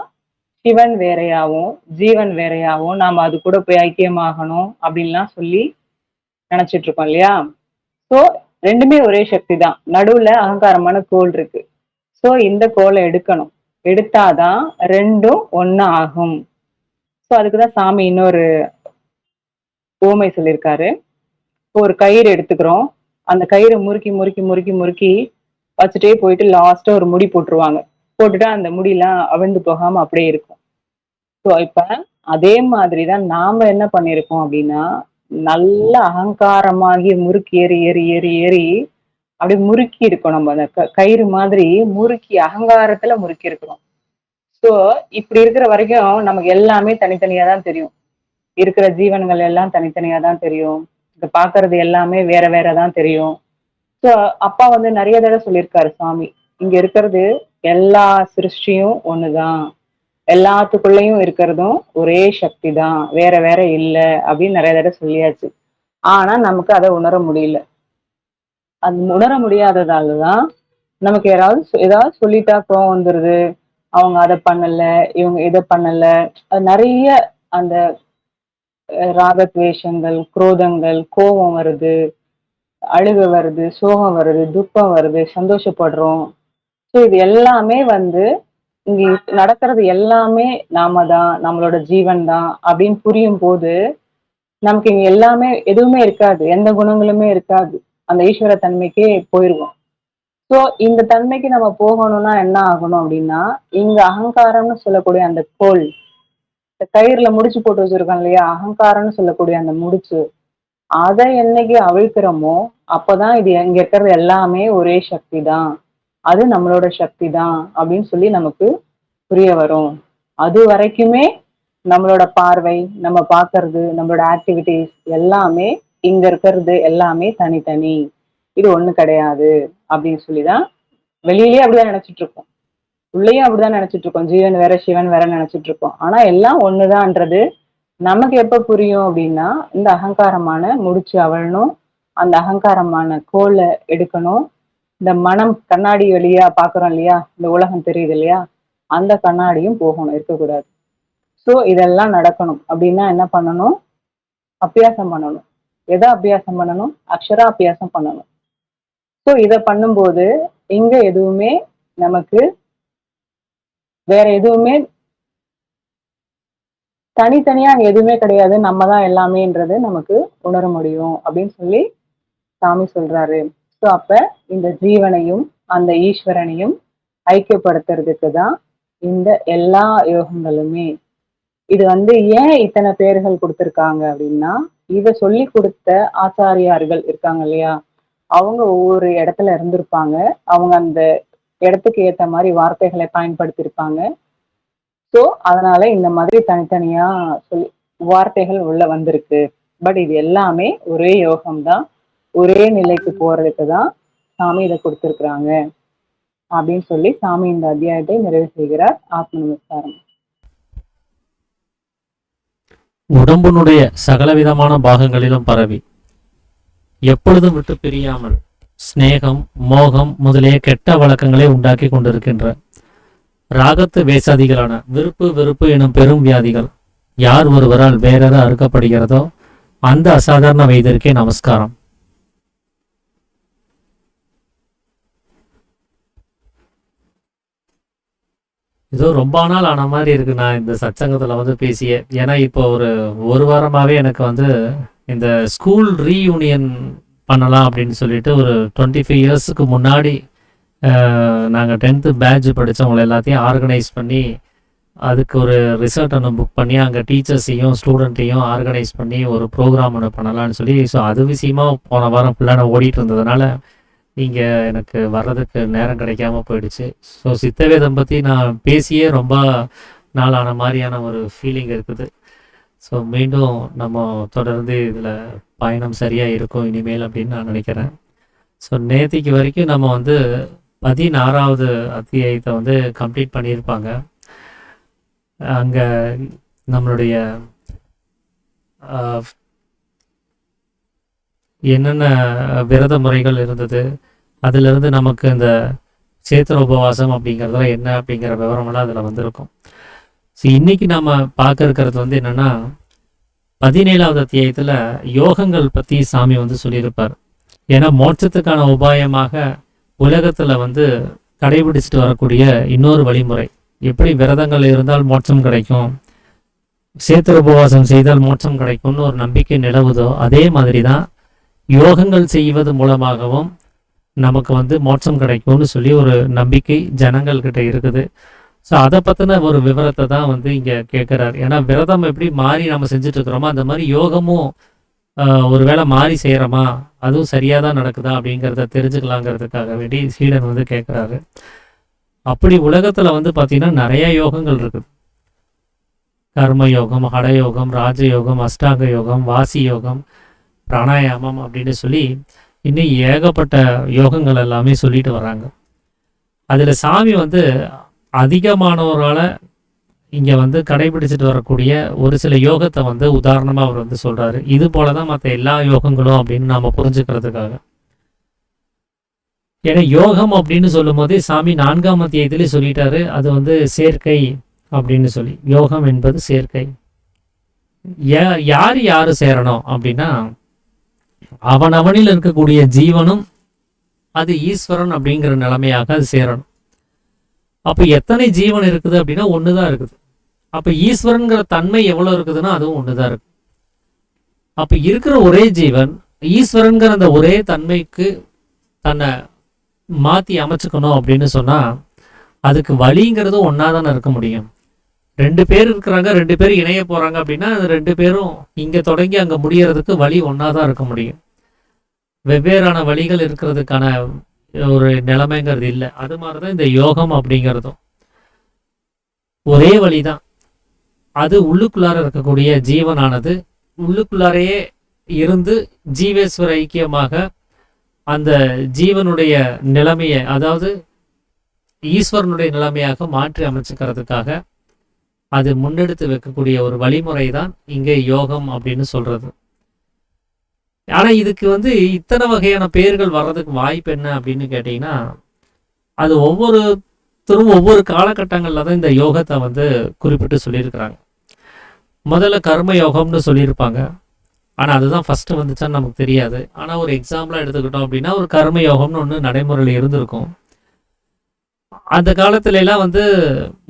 D: சிவன் வேறையாவும் ஜீவன் வேறையாவும் நாம அது கூட போய் ஐக்கியமாகணும் அப்படின்லாம் சொல்லி நினைச்சிட்டு இருக்கோம் இல்லையா? ஸோ ரெண்டுமே ஒரே சக்தி தான், நடுவுல அகங்காரமான கோல் இருக்கு. ஸோ இந்த கோலை எடுக்கணும், எடுத்தாதான் ரெண்டும் ஒன்னு ஆகும். ஸோ அதுக்குதான் சாமி இன்னொரு ஊமை சொல்லியிருக்காரு. ஒரு கயிறு எடுத்துக்கிறோம், அந்த கயிறை முறுக்கி முறுக்கி முறுக்கி முறுக்கி வச்சுட்டே போயிட்டு லாஸ்டா ஒரு முடி போட்டுருவாங்க. போட்டுட்டா அந்த முடியெல்லாம் அவிழ்ந்து போகாம அப்படியே இருக்கும். ஸோ இப்ப அதே மாதிரிதான் நாம என்ன பண்ணிருக்கோம் அப்படின்னா, நல்ல அகங்காரமாகி முறுக்கி ஏறி ஏறி ஏறி ஏறி அப்படியே முறுக்கி இருக்கோம். நம்ம அந்த கயிறு மாதிரி முறுக்கி அகங்காரத்துல முறுக்கி இருக்கிறோம். ஸோ இப்படி இருக்கிற வரைக்கும் நமக்கு எல்லாமே தனித்தனியா தான் தெரியும். இருக்கிற ஜீவன்கள் எல்லாம் தனித்தனியா தான் தெரியும். இத பாக்குறது எல்லாமே வேற வேறதான் தெரியும். ஸோ அப்பா வந்து நிறைய தடவை சொல்லியிருக்காரு சாமி, இங்க இருக்கிறது எல்லா சிருஷ்டியும் ஒண்ணுதான், எல்லாத்துக்குள்ளயும் இருக்கிறதும் ஒரே சக்தி தான், வேற வேற இல்ல அப்படின்னு நிறைய தடவை சொல்லியாச்சு. ஆனா நமக்கு அதை உணர முடியல. அது உணர முடியாததாலதான் நமக்கு ஏதாவது சொல்லிட்டா கோவம் வந்துருது. அவங்க அதை பண்ணல, இவங்க இதை பண்ணல. அது நிறைய அந்த ராகத்வேஷங்கள், குரோதங்கள், கோபம் வருது, அழுக வருது, சோகம் வருது, துக்கம் வருது, சந்தோஷப்படுறோம். ஸோ இது எல்லாமே வந்து இங்க நடக்கிறது எல்லாமே நாம தான், நம்மளோட ஜீவன் தான் அப்படின்னு புரியும் போது நமக்கு இங்க எல்லாமே எதுவுமே இருக்காது, எந்த குணங்களுமே இருக்காது. அந்த ஈஸ்வர தன்மைக்கே போயிருவோம். ஸோ இந்த தன்மைக்கு நம்ம போகணும்னா என்ன ஆகணும் அப்படின்னா, இங்க அகங்காரம்னு சொல்லக்கூடிய அந்த கோல், இந்த கயிறுல முடிச்சு போட்டு வச்சிருக்கோம் இல்லையா, அகங்காரம்னு சொல்லக்கூடிய அந்த முடிச்சு, அதை என்னைக்கு அவிழ்க்கிறோமோ அப்பதான் இது இங்க இருக்கிறது எல்லாமே ஒரே சக்தி தான், அது நம்மளோட சக்தி தான் அப்படின்னு சொல்லி நமக்கு புரிய வரும். அது வரைக்குமே நம்மளோட பார்வை, நம்ம பாக்குறது, நம்மளோட ஆக்டிவிட்டிஸ் எல்லாமே இங்க இருக்கிறது எல்லாமே தனித்தனி, இது ஒண்ணு கிடையாது அப்படின்னு சொல்லிதான் வெளியிலேயே அப்படிதான் நினைச்சிட்டு இருக்கோம், உள்ளேயும் அப்படிதான் நினைச்சிட்டு இருக்கோம். ஜீவன் வேற சிவன் வேற நினைச்சிட்டு இருக்கோம். ஆனா எல்லாம் ஒண்ணுதான்ன்றது நமக்கு எப்ப புரியும் அப்படின்னா, இந்த அகங்காரமான முடிச்சு அவிழணும், அந்த அகங்காரமான கோலை எடுக்கணும். இந்த மனம் கண்ணாடி வழியா பாக்குறோம் இல்லையா, இந்த உலகம் தெரியுது இல்லையா, அந்த கண்ணாடியும் போகணும், இருக்கக்கூடாது. ஸோ இதெல்லாம் நடக்கணும் அப்படின்னா என்ன பண்ணணும்? அபியாசம் பண்ணணும். எதை அபியாசம் பண்ணணும்? அக்ஷரா அபியாசம் பண்ணணும். ஸோ இதை பண்ணும்போது இங்க எதுவுமே நமக்கு வேற எதுவுமே தனித்தனியா அங்க எதுவுமே கிடையாது, நம்ம தான் எல்லாமேன்றது நமக்கு உணர முடியும் அப்படின்னு சொல்லி சாமி சொல்றாரு. ஸோ அப்ப இந்த ஜீவனையும் அந்த ஈஸ்வரனையும் ஐக்கியப்படுத்துறதுக்கு தான் இந்த எல்லா யோகங்களுமே. இது வந்து ஏன் இத்தனை பேர்கள் கொடுத்திருக்காங்க அப்படின்னா, இத சொல்லி கொடுத்த ஆச்சாரியார்கள் இருக்காங்க இல்லையா, அவங்க ஒவ்வொரு இடத்துல இருந்திருப்பாங்க, அவங்க அந்த இடத்துக்கு ஏத்த மாதிரி வார்த்தைகளை பயன்படுத்தியிருப்பாங்க. ஸோ ஸோ அதனால இந்த மாதிரி தனித்தனியா சொல்லி வார்த்தைகள் உள்ள வந்திருக்கு. பட் இது எல்லாமே ஒரே யோகம்தான், ஒரே நிலைக்கு போறதுக்கு தான் சாமி இதை கொடுத்திருக்கிறாங்க அப்படின்னு சொல்லி சாமி இந்த அத்தியாயத்தை நிறைவு செய்கிறார். ஆத்ம நமஸ்காரம்.
E: உடம்பினுடைய சகலவிதமான பாகங்களிலும் பரவி எப்பொழுதும் விட்டு பிரியாமல் ஸ்நேகம், மோகம் முதலிய கெட்ட வழக்கங்களை உண்டாக்கி கொண்டிருக்கின்ற ராகத்து வேசாதிகளான விருப்பு வெறுப்பு எனும் பெரும் வியாதிகள் யார் ஒருவரால் வேறெத அறுக்கப்படுகிறதோ அந்த அசாதாரண வைத்தியருக்கே நமஸ்காரம். ஏதோ ரொம்ப நாள் ஆன மாதிரி இருக்கு நான் இந்த சச்சங்கத்துல வந்து பேசிய. ஏன்னா இப்போ ஒரு வாரமாவே எனக்கு வந்து இந்த ஸ்கூல் ரீயூனியன் பண்ணலாம் அப்படின்னு சொல்லிட்டு ஒரு 25 இயர்ஸுக்கு முன்னாடி நாங்கள் 10th பேட்ச் படித்தவங்களை எல்லாத்தையும் ஆர்கனைஸ் பண்ணி அதுக்கு ஒரு ரிசல்ட் ஒன்று புக் பண்ணி அங்கே டீச்சர்ஸையும் ஸ்டூடெண்ட்டையும் ஆர்கனைஸ் பண்ணி ஒரு ப்ரோக்ராம் ஒன்று பண்ணலான்னு சொல்லி, ஸோ அது விஷயமா போன வாரம் ஃபுல்லாக நான் ஓடிட்டு இருந்ததுனால இங்கே எனக்கு வர்றதுக்கு நேரம் கிடைக்காம போயிடுச்சு. ஸோ சித்தவேதம் பற்றி நான் பேசியே ரொம்ப நாளான மாதிரியான ஒரு ஃபீலிங் இருக்குது. ஸோ மீண்டும் நம்ம தொடர்ந்து இதில் பயணம் சரியாக இருக்கும் இனிமேல் அப்படின்னு நான் நினைக்கிறேன். ஸோ நேற்றுக்கு வரைக்கும் நம்ம வந்து 16வது அத்தியாயத்தை வந்து கம்ப்ளீட் பண்ணியிருப்பாங்க. அங்கே நம்மளுடைய என்னென்ன விரத முறைகள் இருந்தது, அதிலிருந்து நமக்கு இந்த சேத்திர உபவாசம் அப்படிங்கிறதுல என்ன அப்படிங்கிற விவரமெல்லாம் அதில் வந்திருக்கும். ஸோ இன்றைக்கி நம்ம பார்க்க இருக்கிறது வந்து என்னென்னா 17வது அத்தியாயத்தில் யோகங்கள் பற்றி சாமி வந்து சொல்லியிருப்பார். ஏன்னா மோட்சத்துக்கான உபாயமாக உலகத்தில் வந்து கடைபிடிச்சிட்டு வரக்கூடிய இன்னொரு வழிமுறை, எப்படி விரதங்கள் இருந்தால் மோட்சம் கிடைக்கும், சேத்திர உபவாசம் செய்தால் மோட்சம் கிடைக்கும்னு ஒரு நம்பிக்கை நிலவுதோ அதே மாதிரி தான் யோகங்கள் செய்வது மூலமாகவும் நமக்கு வந்து மோட்சம் கிடைக்கும்னு சொல்லி ஒரு நம்பிக்கை ஜனங்கள்கிட்ட இருக்குது. ஸோ அதை பற்றின ஒரு விவரத்தை தான் வந்து இங்கே கேட்குறாரு. ஏன்னா விரதம் எப்படி மாறி நம்ம செஞ்சுட்டு இருக்கிறோமோ அந்த மாதிரி யோகமும் ஒருவேளை மாறி செய்கிறோமா, அதுவும் சரியாக தான் நடக்குதா அப்படிங்கிறத தெரிஞ்சுக்கலாங்கிறதுக்காக வேண்டி சீடன் வந்து கேட்குறாரு. அப்படி உலகத்தில் வந்து பார்த்திங்கன்னா நிறைய யோகங்கள் இருக்குது. கர்ம யோகம், ஹடயோகம், ராஜயோகம், அஷ்டாங்க யோகம், வாசி யோகம், பிராணாயாமம் அப்படின்னு சொல்லி இன்னும் ஏகப்பட்ட யோகங்கள் எல்லாமே சொல்லிட்டு வராங்க. அதில் சாமி வந்து அதிகமானவரால் இங்கே வந்து கடைபிடிச்சிட்டு வரக்கூடிய ஒரு சில யோகத்தை வந்து உதாரணமாக அவர் வந்து சொல்கிறாரு. இது போல தான் மற்ற எல்லா யோகங்களும் அப்படின்னு நாம் புரிஞ்சுக்கிறதுக்காக. ஏன்னா யோகம் அப்படின்னு சொல்லும் போதே சாமி 4ஆம் அத்தியாயத்திலே சொல்லிட்டாரு, அது வந்து சேர்க்கை அப்படின்னு சொல்லி. யோகம் என்பது சேர்க்கை. யார் சேரணும் அப்படின்னா அவனில் இருக்கக்கூடிய ஜீவனும் அது ஈஸ்வரன் அப்படிங்கிற நிலைமையாக அது சேரணும். அப்போ எத்தனை ஜீவன் இருக்குது அப்படின்னா ஒன்று தான் இருக்குது. அப்போ ஈஸ்வரன்கிற தன்மை எவ்வளோ இருக்குதுன்னா அதுவும் ஒன்று தான் இருக்குது. அப்போ இருக்கிற ஒரே ஜீவன் ஈஸ்வரன்கிற அந்த ஒரே தன்மைக்கு தன்னை மாற்றி அமைச்சுக்கணும் அப்படின்னு சொன்னால் அதுக்கு வழிங்கிறதும் ஒன்றா தானே இருக்க முடியும். 2 பேர் இருக்கிறாங்க, 2 பேர் இணைய போகிறாங்க அப்படின்னா அது 2 பேரும் இங்கே தொடங்கி அங்கே முடியறதுக்கு வழி ஒன்றா தான் இருக்க முடியும். வெவ்வேறான வழிகள் இருக்கிறதுக்கான ஒரு நிலைமைங்கிறது இல்லை. அது மாதிரி தான் இந்த யோகம் அப்படிங்கிறதும் ஒரே வழி தான். அது உள்ளுக்குள்ளார இருக்கக்கூடிய ஜீவனானது உள்ளுக்குள்ளாரையே இருந்து ஜீவேஸ்வர ஐக்கியமாக அந்த ஜீவனுடைய நிலைமையை, அதாவது ஈஸ்வரனுடைய நிலைமையாக மாற்றி அமைச்சுக்கிறதுக்காக அது முன்னெடுத்து வைக்கக்கூடிய ஒரு வழிமுறை தான் இங்கே யோகம் அப்படின்னு சொல்றது. ஆனால் இதுக்கு வந்து இத்தனை வகையான பேர்கள் வர்றதுக்கு வாய்ப்பு என்ன அப்படின்னு கேட்டிங்கன்னா, அது ஒவ்வொருத்தரும் ஒவ்வொரு காலகட்டங்களில் தான் இந்த யோகத்தை வந்து குறிப்பிட்டு சொல்லியிருக்கிறாங்க. முதல்ல கர்ம யோகம்னு சொல்லியிருப்பாங்க, ஆனால் அதுதான் ஃபஸ்ட்டு வந்துச்சான்னு நமக்கு தெரியாது. ஆனால் ஒரு எக்ஸாம்பிளாக எடுத்துக்கிட்டோம் அப்படின்னா ஒரு கர்ம யோகம்னு ஒன்று நடைமுறையில் இருந்திருக்கும். அந்த காலத்துலலாம் வந்து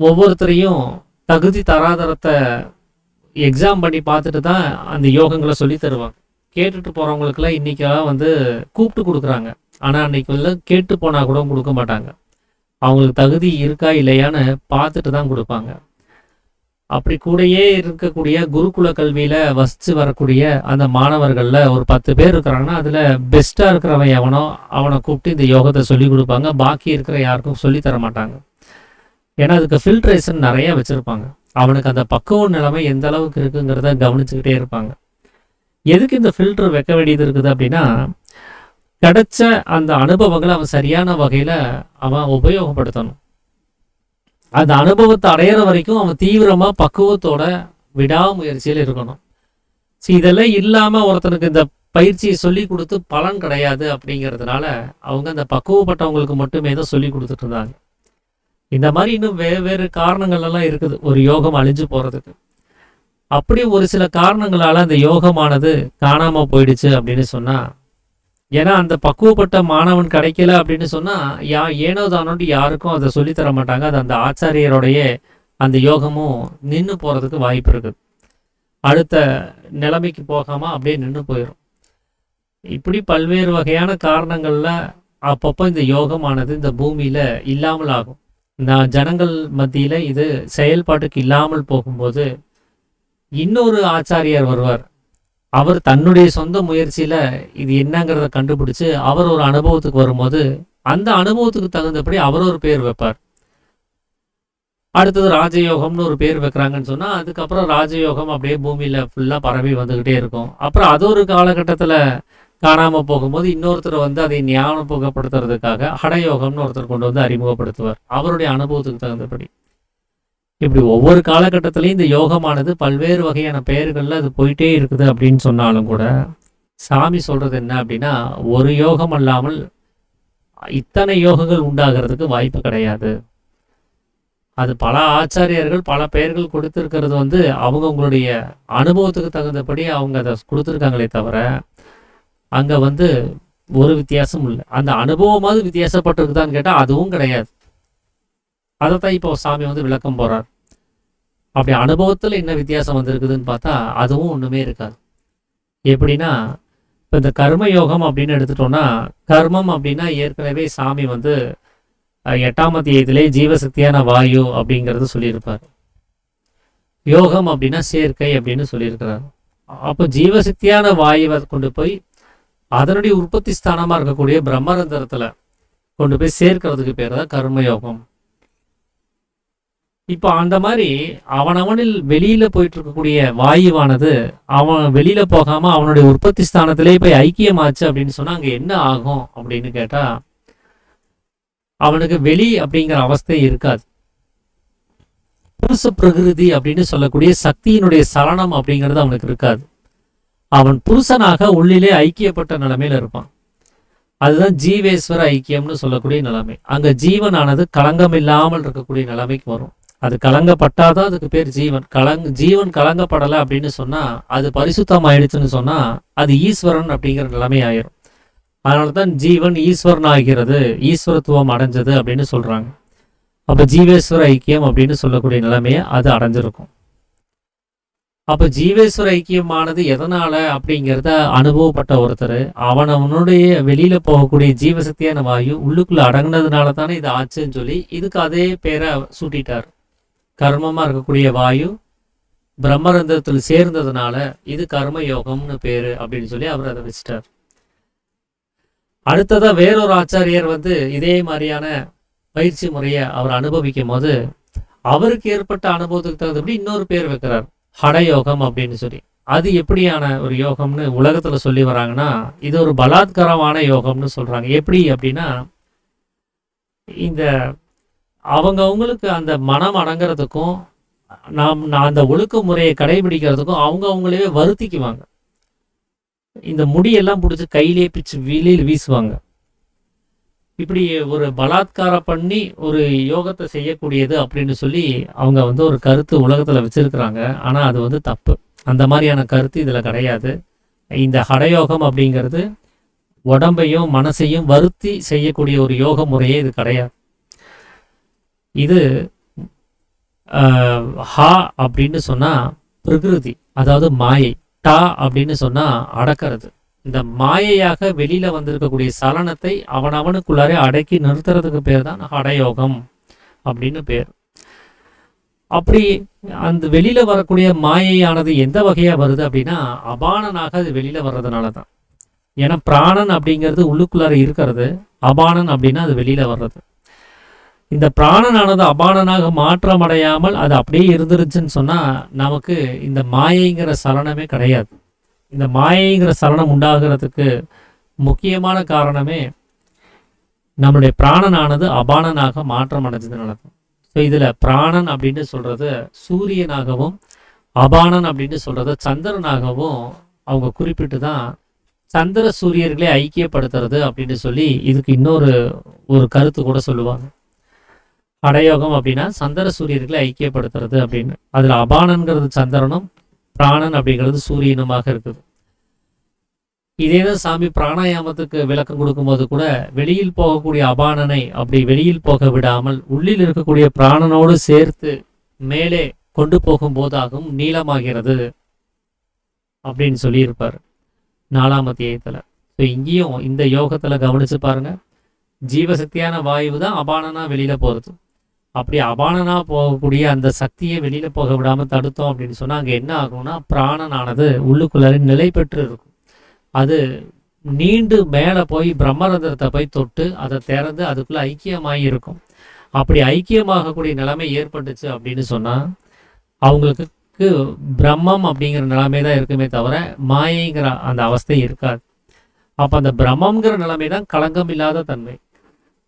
E: ஒவ்வொருத்தரையும் தகுதி தராதரத்தை எக்ஸாம் பண்ணி பார்த்துட்டு தான் அந்த யோகங்களை சொல்லி தருவாங்க. கேட்டுட்டு போகிறவங்களுக்குலாம் இன்றைக்கெல்லாம் வந்து கூப்பிட்டு கொடுக்குறாங்க. ஆனால் அன்றைக்கி வந்து கேட்டு போனால் கூட கொடுக்க மாட்டாங்க. அவங்களுக்கு தகுதி இருக்கா இல்லையான்னு பார்த்துட்டு தான் கொடுப்பாங்க. அப்படி கூடயே இருக்கக்கூடிய குருகுல கல்வியில் வசித்து வரக்கூடிய அந்த மாணவர்களில் ஒரு 10 பேர் இருக்கிறாங்கன்னா அதில் பெஸ்ட்டாக இருக்கிறவன் எவனோ அவனை கூப்பிட்டு இந்த யோகத்தை சொல்லி கொடுப்பாங்க. பாக்கி இருக்கிற யாருக்கும் சொல்லி தர மாட்டாங்க. ஏன்னா அதுக்கு ஃபில்ட்ரேஷன் நிறையா வச்சுருப்பாங்க. அவனுக்கு அந்த பக்குவ நிலைமை எந்த அளவுக்கு இருக்குங்கிறத கவனிச்சுக்கிட்டே இருப்பாங்க. எதுக்கு இந்த ஃபில்டர் வைக்க வேண்டியது இருக்குது அப்படின்னா, கிடைச்ச அந்த அனுபவங்களை அவன் சரியான வகையில் அவன் உபயோகப்படுத்தணும். அந்த அனுபவத்தை அடையிற வரைக்கும் அவன் தீவிரமாக பக்குவத்தோட விடாமுயற்சியில் இருக்கணும். இதெல்லாம் இல்லாமல் ஒருத்தனுக்கு இந்த பயிற்சியை சொல்லி கொடுத்து பலன் கிடையாது அப்படிங்கிறதுனால அவங்க அந்த பக்குவப்பட்டவங்களுக்கு மட்டுமே தான் சொல்லி கொடுத்துட்டு இருந்தாங்க. இந்த மாதிரி இன்னும் வேறு காரணங்கள்லாம் இருக்குது ஒரு யோகம் அழிஞ்சு போகிறதுக்கு. அப்படி ஒரு சில காரணங்களால் அந்த யோகமானது காணாமல் போயிடுச்சு அப்படின்னு சொன்னால், ஏன்னா அந்த பக்குவப்பட்ட மாணவன் கிடைக்கல அப்படின்னு சொன்னால் ஏனோ தானோட்டு யாருக்கும் அதை சொல்லித்தர மாட்டாங்க. அது அந்த ஆச்சாரியருடைய அந்த யோகமும் நின்று போகிறதுக்கு வாய்ப்பு இருக்குது. அடுத்த நிலைமைக்கு போகாமல் அப்படியே நின்று போயிடும். இப்படி பல்வேறு வகையான காரணங்களில் அப்பப்போ இந்த யோகமானது இந்த பூமியில் இல்லாமல் ஆகும். ஜனங்கள் மத்தியில் இது செயல்பாட்டுக்கு இல்லாமல் போகும்போது இன்னொரு ஆச்சாரியார் வருவார். அவர் தன்னுடைய சொந்த முயற்சியில் இது என்னங்கிறத கண்டுபிடிச்சு அவர் ஒரு அனுபவத்துக்கு வரும்போது அந்த அனுபவத்துக்கு தகுந்தபடி அவர் ஒரு பேர் வைப்பார். அடுத்தது ராஜயோகம்னு ஒரு பேர் வைக்கிறாங்கன்னு சொன்னால் அதுக்கப்புறம் ராஜயோகம் அப்படியே பூமியில் ஃபுல்லாக பரவி வந்துக்கிட்டே இருக்கும். அப்புறம் அது ஒரு காலகட்டத்தில் காணாமல் போகும்போது இன்னொருத்தர் வந்து அதை ஞாபகப்படுத்துறதுக்காக ஹடயோகம்னு ஒருத்தர் கொண்டு வந்து அறிமுகப்படுத்துவார் அவருடைய அனுபவத்துக்கு தகுந்தபடி. இப்படி ஒவ்வொரு காலகட்டத்திலையும் இந்த யோகமானது பல்வேறு வகையான பெயர்களில் அது போயிட்டே இருக்குது அப்படின்னு சொன்னாலும் கூட சாமி சொல்கிறது என்ன அப்படின்னா, ஒரு யோகம் அல்லாமல் இத்தனை யோகங்கள் உண்டாகிறதுக்கு வாய்ப்பு கிடையாது. அது பல ஆச்சாரியர்கள் பல பெயர்கள் கொடுத்துருக்கிறது வந்து அவங்களுடைய அனுபவத்துக்கு தகுந்தபடி அவங்க அதை கொடுத்துருக்காங்களே தவிர அங்கே வந்து ஒரு வித்தியாசம் இல்லை. அந்த அனுபவமாவது வித்தியாசப்பட்டிருக்குதான்னு கேட்டால் அதுவும் கிடையாது. அதைத்தான் இப்போ சாமி வந்து விளக்கம் போகிறார். அப்படி அனுபவத்தில் என்ன வித்தியாசம் வந்திருக்குதுன்னு பார்த்தா அதுவும் ஒன்றுமே இருக்காது. எப்படின்னா, இப்போ இந்த கர்மயோகம் அப்படின்னு எடுத்துட்டோம்னா, கர்மம் அப்படின்னா ஏற்கனவே சாமி வந்து 8ஆம் அத்தியாயத்திலே ஜீவசக்தியான வாயு அப்படிங்கிறது சொல்லியிருப்பார். யோகம் அப்படின்னா சேர்க்கை அப்படின்னு சொல்லியிருக்கிறார். அப்போ ஜீவசக்தியான வாயுவை கொண்டு போய் அதனுடைய உற்பத்தி ஸ்தானமாக இருக்கக்கூடிய பிரம்மரந்தரத்தில் கொண்டு போய் சேர்க்கிறதுக்கு பேர் தான் கர்மயோகம். இப்போ அந்த மாதிரி அவனவனில் வெளியில் போயிட்டு இருக்கக்கூடிய வாயுவானது அவன் வெளியில் போகாமல் அவனுடைய உற்பத்தி ஸ்தானத்திலே போய் ஐக்கியமாச்சு அப்படின்னு சொன்னால் அங்கே என்ன ஆகும் அப்படின்னு கேட்டால் அவனுக்கு வெளி அப்படிங்கிற அவஸ்தை இருக்காது. புருஷ பிரகிருதி அப்படின்னு சொல்லக்கூடிய சக்தியினுடைய சலனம் அப்படிங்கிறது அவனுக்கு இருக்காது. அவன் புருஷனாக உள்ளிலே ஐக்கியப்பட்ட நிலைமையில இருப்பான். அதுதான் ஜீவேஸ்வர ஐக்கியம்னு சொல்லக்கூடிய நிலைமை. அங்க ஜீவனானது களங்கம் இல்லாமல் இருக்கக்கூடிய நிலைமைக்கு வரும். அது கலங்கப்பட்டாதான் அதுக்கு பேர் ஜீவன். ஜீவன் கலங்கப்படலை அப்படின்னு சொன்னா அது பரிசுத்தம் ஆயிடுச்சுன்னு சொன்னா அது ஈஸ்வரன் அப்படிங்கிற நிலைமை ஆயிரும். அதனாலதான் ஜீவன் ஈஸ்வரன் ஆகிறது, ஈஸ்வரத்துவம் அடைஞ்சது அப்படின்னு சொல்றாங்க. அப்ப ஜீவேஸ்வர ஐக்கியம் அப்படின்னு சொல்லக்கூடிய நிலைமையை அது அடைஞ்சிருக்கும். அப்ப ஜீவேஸ்வர ஐக்கியமானது எதனால அப்படிங்கிறத அனுபவப்பட்ட ஒருத்தர் அவனுடைய வெளியில போகக்கூடிய ஜீவசக்தியான வாயு உள்ளுக்குள்ள அடங்கினதுனால தானே இது ஆச்சுன்னு சொல்லி இதுக்கு அதே பேரை சூட்டிட்டார். கர்மமா இருக்கக்கூடிய வாயு பிரம்மரந்தத்தில் சேர்ந்ததுனால இது கர்ம யோகம்னு பேரு அப்படின்னு சொல்லி அவர் அதை வச்சிட்டார். அடுத்ததா வேறொரு ஆச்சாரியர் வந்து இதே மாதிரியான பயிற்சி முறையை அவர் அனுபவிக்கும் போது அவருக்கு ஏற்பட்ட அனுபவத்துக்கு தகுந்தபடி இன்னொரு பேர் வைக்கிறார், ஹடயோகம் அப்படின்னு சொல்லி. அது எப்படியான ஒரு யோகம்னு உலகத்துல சொல்லி வராங்கன்னா இது ஒரு பலாத்காரமான யோகம்னு சொல்றாங்க. எப்படி அப்படின்னா, இந்த அவங்களுக்கு அந்த மனம் அடங்கிறதுக்கும் நான் அந்த ஒழுக்க முறையை கடைபிடிக்கிறதுக்கும் அவங்களே வருத்திக்குவாங்க. இந்த முடியெல்லாம் பிடிச்சி கையிலேயே பிச்சு வெளியில் வீசுவாங்க. இப்படி ஒரு பலாத்காரம் பண்ணி ஒரு யோகத்தை செய்யக்கூடியது அப்படின்னு சொல்லி அவங்க வந்து ஒரு கருத்து உலகத்தில் வச்சிருக்கிறாங்க. ஆனால் அது வந்து தப்பு. அந்த மாதிரியான கருத்து இதில் கிடையாது. இந்த ஹடயோகம் அப்படிங்கிறது உடம்பையும் மனசையும் வருத்தி செய்யக்கூடிய ஒரு யோக முறையே இது கிடையாது. இது ஹா அப்படின்னு சொன்னால் பிரகிருதி, அதாவது மாயை. டா அப்படின்னு சொன்னால் அடக்கிறது. இந்த மாயையாக வெளியில வந்திருக்கக்கூடிய சலனத்தை அவனுக்குள்ளாரே அடக்கி நிறுத்துறதுக்கு பேர் தான் ஹடயோகம் அப்படின்னு பேர். அப்படி அந்த வெளியில வரக்கூடிய மாயையானது எந்த வகையா வருது அப்படின்னா அபானனாக அது வெளியில வர்றதுனால தான். ஏன்னா பிராணன் அப்படிங்கிறது உள்ளுக்குள்ளார இருக்கிறது, அபானன் அப்படின்னா அது வெளியில வர்றது. இந்த பிராணனானது அபானனாக மாற்றமடையாமல் அது அப்படியே இருந்துருச்சுன்னு சொன்னா நமக்கு இந்த மாயைங்கிற சலனமே கிடையாது. இந்த மாயைங்கிற சலனம் உண்டாகிறதுக்கு முக்கியமான காரணமே நம்மளுடைய பிராணனானது அபானனாக மாற்றம் அடைஞ்சதுனால தான். ஸோ இதில் பிராணன் அப்படின்னு சொல்றது சூரியனாகவும் அபானன் அப்படின்னு சொல்றத சந்திரனாகவும் அவங்க குறிப்பிட்டு தான் சந்திர சூரியர்களை ஐக்கியப்படுத்துறது அப்படின்னு சொல்லி இதுக்கு ஒரு கருத்து கூட சொல்லுவாங்க. ஹடயோகம் அப்படின்னா சந்திர சூரியர்களை ஐக்கியப்படுத்துறது அப்படின்னு. அதில் அபானன்கிறது சந்திரனும் பிராணன் அப்படிங்கிறது சூரியனுமாக இருக்குது. இதே தான் சாமி பிராணாயாமத்துக்கு விளக்கம் கொடுக்கும்போது கூட வெளியில் போகக்கூடிய அபானனை அப்படி வெளியில் போக விடாமல் உள்ளில் இருக்கக்கூடிய பிராணனோடு சேர்த்து மேலே கொண்டு போகும்போதாகவும் நீளமாகிறது அப்படின்னு சொல்லியிருப்பார் 4ஆம் அத்தியாயத்தில். ஸோ இங்கேயும் இந்த யோகத்தில் கவனித்து பாருங்க, ஜீவசக்தியான வாயு தான் அபானனா வெளியில் போகிறது. அப்படி அபானனா போகக்கூடிய அந்த சக்தியை வெளியில் போக விடாமல் தடுத்தோம் அப்படின்னு சொன்னால் அங்கே என்ன ஆகும்னா பிராணனானது உள்ளுக்குள்ளே நிலை பெற்று இருக்கும். அது நீண்டு மேலே போய் பிரம்மரந்திரத்தை போய் தொட்டு அதை திறந்து அதுக்குள்ளே ஐக்கியமாகி இருக்கும். அப்படி ஐக்கியமாகக்கூடிய நிலைமை ஏற்பட்டுச்சு அப்படின்னு சொன்னால் அவங்களுக்கு பிரம்மம் அப்படிங்கிற நிலைமை தான் இருக்குமே தவிர மாயைங்கிற அந்த அவஸ்தை இருக்காது. அப்போ அந்த பிரம்மங்கிற நிலைமை தான் களங்கம் இல்லாத தன்மை.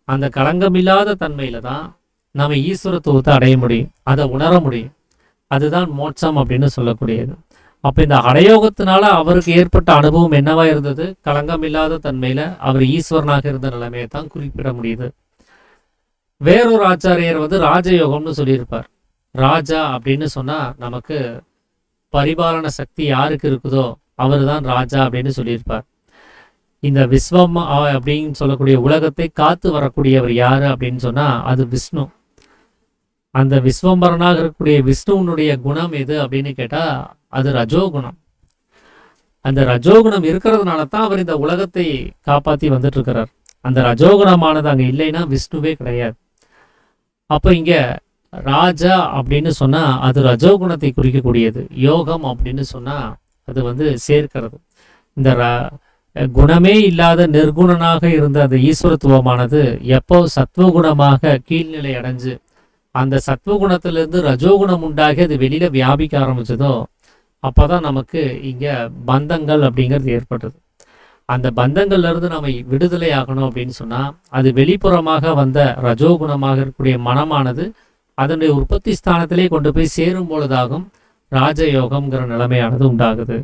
E: அந்த களங்கம் இல்லாத தன்மையில தான் நம்ம ஈஸ்வரத்துவத்தை அடைய முடியும், அதை உணர முடியும். அதுதான் மோட்சம் அப்படின்னு சொல்லக்கூடியது. அப்போ இந்த ஹடயோகத்தினால அவருக்கு ஏற்பட்ட அனுபவம் என்னவா இருந்தது? களங்கம் இல்லாத தன்மையில அவர் ஈஸ்வரனாக இருந்த நிலைமையை தான் குறிப்பிட முடியுது. வேறொரு ஆச்சாரியர் ராஜயோகம்னு சொல்லியிருப்பார். ராஜா அப்படின்னு சொன்னா நமக்கு பரிபாலன சக்தி யாருக்கு இருக்குதோ அவர் தான் ராஜா அப்படின்னு சொல்லியிருப்பார். இந்த விஸ்வம் அப்படின்னு சொல்லக்கூடிய உலகத்தை காத்து வரக்கூடியவர் யாரு அப்படின்னு சொன்னா அது விஷ்ணு. அந்த விஸ்வம்பரனாக இருக்கக்கூடிய விஷ்ணுவனுடைய குணம் எது அப்படின்னு கேட்டா அது ரஜோகுணம். அந்த ரஜோகுணம் இருக்கிறதுனால தான் அவர் இந்த உலகத்தை காப்பாற்றி வந்துட்டு இருக்கிறார். அந்த ரஜோகுணமானது அங்கே இல்லைன்னா விஷ்ணுவே கிடையாது. அப்போ இங்க ராஜா அப்படின்னு சொன்னா அது ரஜோகுணத்தை குறிக்கக்கூடியது. யோகம் அப்படின்னு சொன்னா அது சேர்க்கிறது. இந்த குணமே இல்லாத நிர்குணனாக இருந்த அந்த ஈஸ்வரத்துவமானது எப்போ சத்வகுணமாக கீழ்நிலை அடைஞ்சு அந்த சத்வகுணத்திலிருந்து ரஜோகுணம் உண்டாகி அது வெளியில வியாபிக்க ஆரம்பிச்சதோ அப்போதான் நமக்கு இங்க பந்தங்கள் அப்படிங்கிறது ஏற்பட்டது. அந்த பந்தங்கள்ல இருந்து நம்ம விடுதலை ஆகணும் அப்படின்னு சொன்னா அது வெளிப்புறமாக வந்த ரஜோகுணமாக இருக்கக்கூடிய மனமானது அதனுடைய உற்பத்தி ஸ்தானத்திலே கொண்டு போய் சேரும் பொழுதாகும் ராஜயோகம்ங்கிற நிலைமையானது உண்டாகுது.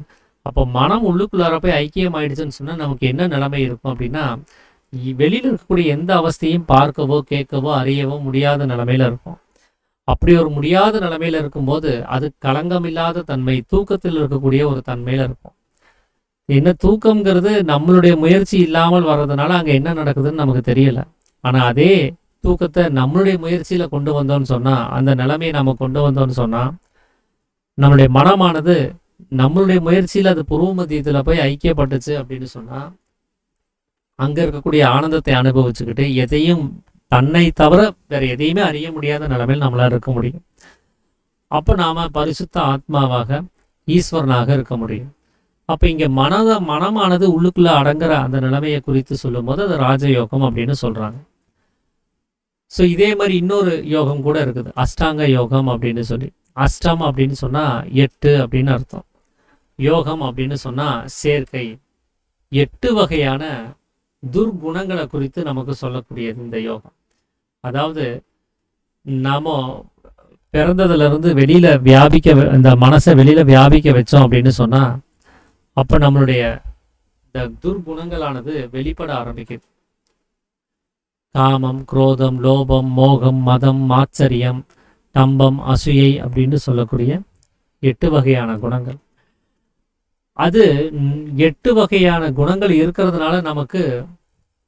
E: அப்போ மனம் உள்ளுக்குள்ளார போய் ஐக்கியம் ஆயிடுச்சுன்னு சொன்னா நமக்கு என்ன நிலைமை இருக்கும் அப்படின்னா வெளியில் இருக்கக்கூடிய எந்த அவஸ்தையும் பார்க்கவோ கேட்கவோ அறியவோ முடியாத நிலைமையில இருக்கும். அப்படி ஒரு முடியாத நிலைமையில இருக்கும்போது அது களங்கம் இல்லாத தன்மை, தூக்கத்தில் இருக்கக்கூடிய ஒரு தன்மையில இருக்கும். என்ன தூக்கம்ங்கிறது நம்மளுடைய முயற்சி இல்லாமல் வர்றதுனால அங்க என்ன நடக்குதுன்னு நமக்கு தெரியல. ஆனா அதே தூக்கத்தை நம்மளுடைய முயற்சியில கொண்டு வந்தோம்னு சொன்னா அந்த நிலைமையை நம்ம கொண்டு வந்தோம்னு சொன்னா நம்மளுடைய மனமானது நம்மளுடைய முயற்சியில அது பூர்வ மத்தியத்துல போய் ஐக்கியப்பட்டுச்சு அப்படின்னு சொன்னா அங்க இருக்கக்கூடிய ஆனந்தத்தை அனுபவிச்சுக்கிட்டு எதையும் தன்னை தவிர வேற எதையுமே அறிய முடியாத நிலைமையில் நம்மளால இருக்க முடியும். அப்ப நாம பரிசுத்த ஆத்மாவாக ஈஸ்வரனாக இருக்க முடியும். அப்ப இங்க மனமானது உள்ளுக்குள்ள அடங்குற அந்த நிலைமையை குறித்து சொல்லும் போது அது ராஜயோகம் அப்படின்னு சொல்றாங்க. ஸோ இதே மாதிரி இன்னொரு யோகம் கூட இருக்குது, அஷ்டாங்க யோகம் அப்படின்னு சொல்லி. அஷ்டம் அப்படின்னு சொன்னா 8 அப்படின்னு அர்த்தம். யோகம் அப்படின்னு சொன்னா சேர்க்கை. 8 வகையான துர்குணங்களை குறித்து நமக்கு சொல்லக்கூடியது இந்த யோகம். அதாவது நாம பிறந்ததுல இருந்து வெளியில இந்த மனசை வெளியில வியாபிக்க வச்சோம் அப்படின்னு சொன்னா அப்ப நம்மளுடைய இந்த துர்குணங்களானது வெளிப்பட ஆரம்பிக்குது. காமம், குரோதம், லோபம், மோகம், மதம், மாச்சரியம், டம்பம், அசூயை அப்படின்னு சொல்லக்கூடிய 8 வகையான குணங்கள். அது 8 வகையான குணங்கள் இருக்கிறதுனால நமக்கு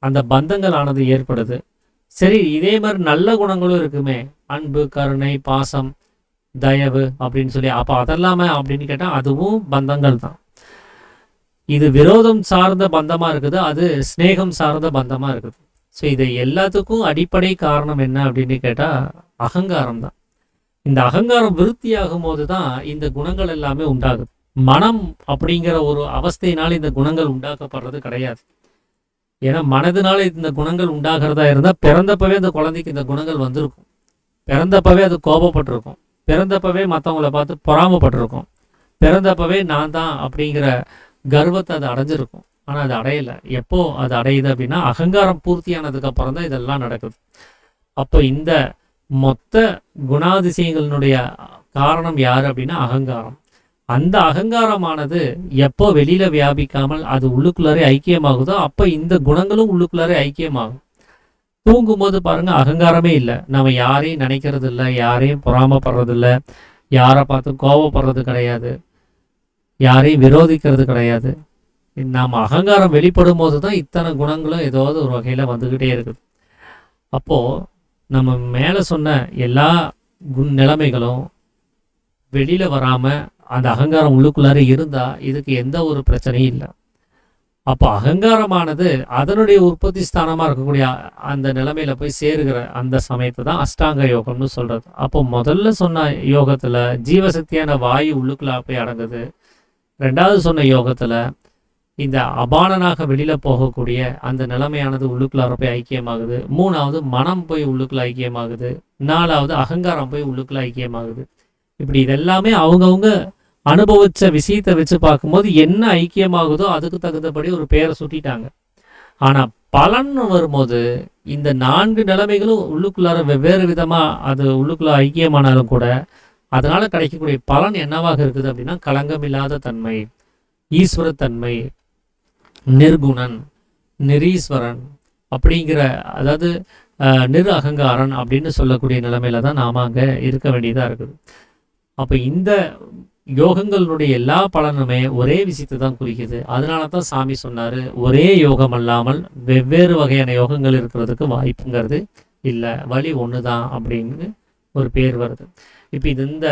E: அந்த பந்தங்களானது ஏற்படுது. சரி, இதே மாதிரி நல்ல குணங்களும் இருக்குமே, அன்பு, கருணை, பாசம், தயவு அப்படின்னு சொல்லி. அப்போ அதெல்லாமே அப்படின்னு கேட்டால் அதுவும் பந்தங்கள் தான். இது விரோதம் சார்ந்த பந்தமா இருக்குது, அது ஸ்நேகம் சார்ந்த பந்தமா இருக்குது. ஸோ இதை எல்லாத்துக்கும் அடிப்படை காரணம் என்ன அப்படின்னு கேட்டால் அகங்காரம் தான். இந்த அகங்காரம் விருத்தியாகும் போது தான் இந்த குணங்கள் எல்லாமே உண்டாகுது. மனம் அப்படிங்கிற ஒரு அவஸ்தையினால் இந்த குணங்கள் உண்டாக்கப்படுறது கிடையாது. ஏன்னா மனதினால இந்த குணங்கள் உண்டாகிறதா இருந்தால் பிறந்தப்பவே அந்த குழந்தைக்கு இந்த குணங்கள் வந்திருக்கும். பிறந்தப்பவே அது கோபப்பட்டிருக்கும். பிறந்தப்பவே மற்றவங்கள பார்த்து பொறாமப்பட்டிருக்கும். பிறந்தப்பவே நான் தான் அப்படிங்கிற கர்வத்தை அது அடைஞ்சிருக்கும். ஆனால் அது அடையலை. எப்போ அது அடையுது அப்படின்னா அகங்காரம் பூர்த்தியானதுக்கு அப்புறம் தான் இதெல்லாம் நடக்குது. அப்போ இந்த மொத்த குணாதிசயங்களினுடைய காரணம் யார் அப்படின்னா அகங்காரம். அந்த அகங்காரமானது எப்போ வெளியில வியாபிக்காமல் அது உள்ளுக்குள்ளாரே ஐக்கியமாகுதோ அப்போ இந்த குணங்களும் உள்ளுக்குள்ளாரே ஐக்கியமாகும். தூங்கும்போது பாருங்க அகங்காரமே இல்லை. நம்ம யாரையும் நினைக்கிறது இல்லை, யாரையும் பொறாமப்படுறது இல்லை, யாரை பார்த்து கோபப்படுறது கிடையாது, யாரையும் விரோதிக்கிறது கிடையாது. நாம் அகங்காரம் வெளிப்படும் போது தான் இத்தனை குணங்களும் ஏதாவது ஒரு வகையில் வந்துக்கிட்டே இருக்குது. அப்போது நம்ம மேலே சொன்ன எல்லா நிலைமைகளும் வெளியில் வராமல் அந்த அகங்காரம் உள்ளுக்குள்ளார இருந்தால் இதுக்கு எந்த ஒரு பிரச்சனையும் இல்லை. அப்போ அகங்காரமானது அதனுடைய உற்பத்தி ஸ்தானமாக இருக்கக்கூடிய அந்த நிலைமையில போய் சேருகிற அந்த சமயத்தை தான் அஷ்டாங்க யோகம்னு சொல்கிறது. அப்போ முதல்ல சொன்ன யோகத்தில் ஜீவசக்தியான வாயு உள்ளுக்குள்ளே போய் அடங்குது. ரெண்டாவது சொன்ன யோகத்தில் இந்த அபானனாக வெளியில் போகக்கூடிய அந்த நிலைமையானது உள்ளுக்குள்ளார போய் ஐக்கியமாகுது. மூணாவது மனம் போய் உள்ளுக்குள்ள ஐக்கியமாகுது. நாலாவது அகங்காரம் போய் உள்ளுக்குள்ள ஐக்கியமாகுது. இப்படி இதெல்லாமே அவங்கவுங்க அனுபவிச்ச விஷயத்தை வச்சு பார்க்கும்போது என்ன ஐக்கியமாகுதோ அதுக்கு தகுந்தபடி ஒரு பேரை சுட்டிட்டாங்க. ஆனால் பலன் வரும்போது இந்த 4 நிலைமைகளும் உள்ளுக்குள்ளார வெவ்வேறு விதமாக அது உள்ளுக்குள்ள ஐக்கியமானாலும் கூட அதனால கிடைக்கக்கூடிய பலன் என்னவாக இருக்குது அப்படின்னா களங்கமில்லாத தன்மை, ஈஸ்வரத்தன்மை, நிர்குணன், நிரீஸ்வரன் அப்படிங்கிற அதாவது நிர் அகங்காரன் அப்படின்னு சொல்லக்கூடிய நிலைமையில தான் நாம அங்கே இருக்க வேண்டியதாக இருக்குது. அப்போ இந்த யோகங்களுடைய எல்லா பலனுமே ஒரே விஷயத்தை தான் குறிக்குது. அதனால தான் சாமி சொன்னார், ஒரே யோகம் அல்லாமல் வெவ்வேறு வகையான யோகங்கள் இருக்கிறதுக்கு வாய்ப்புங்கிறது இல்லை, வழி ஒன்று தான் அப்படின்னு ஒரு பேர் வருது. இப்போ இது இந்த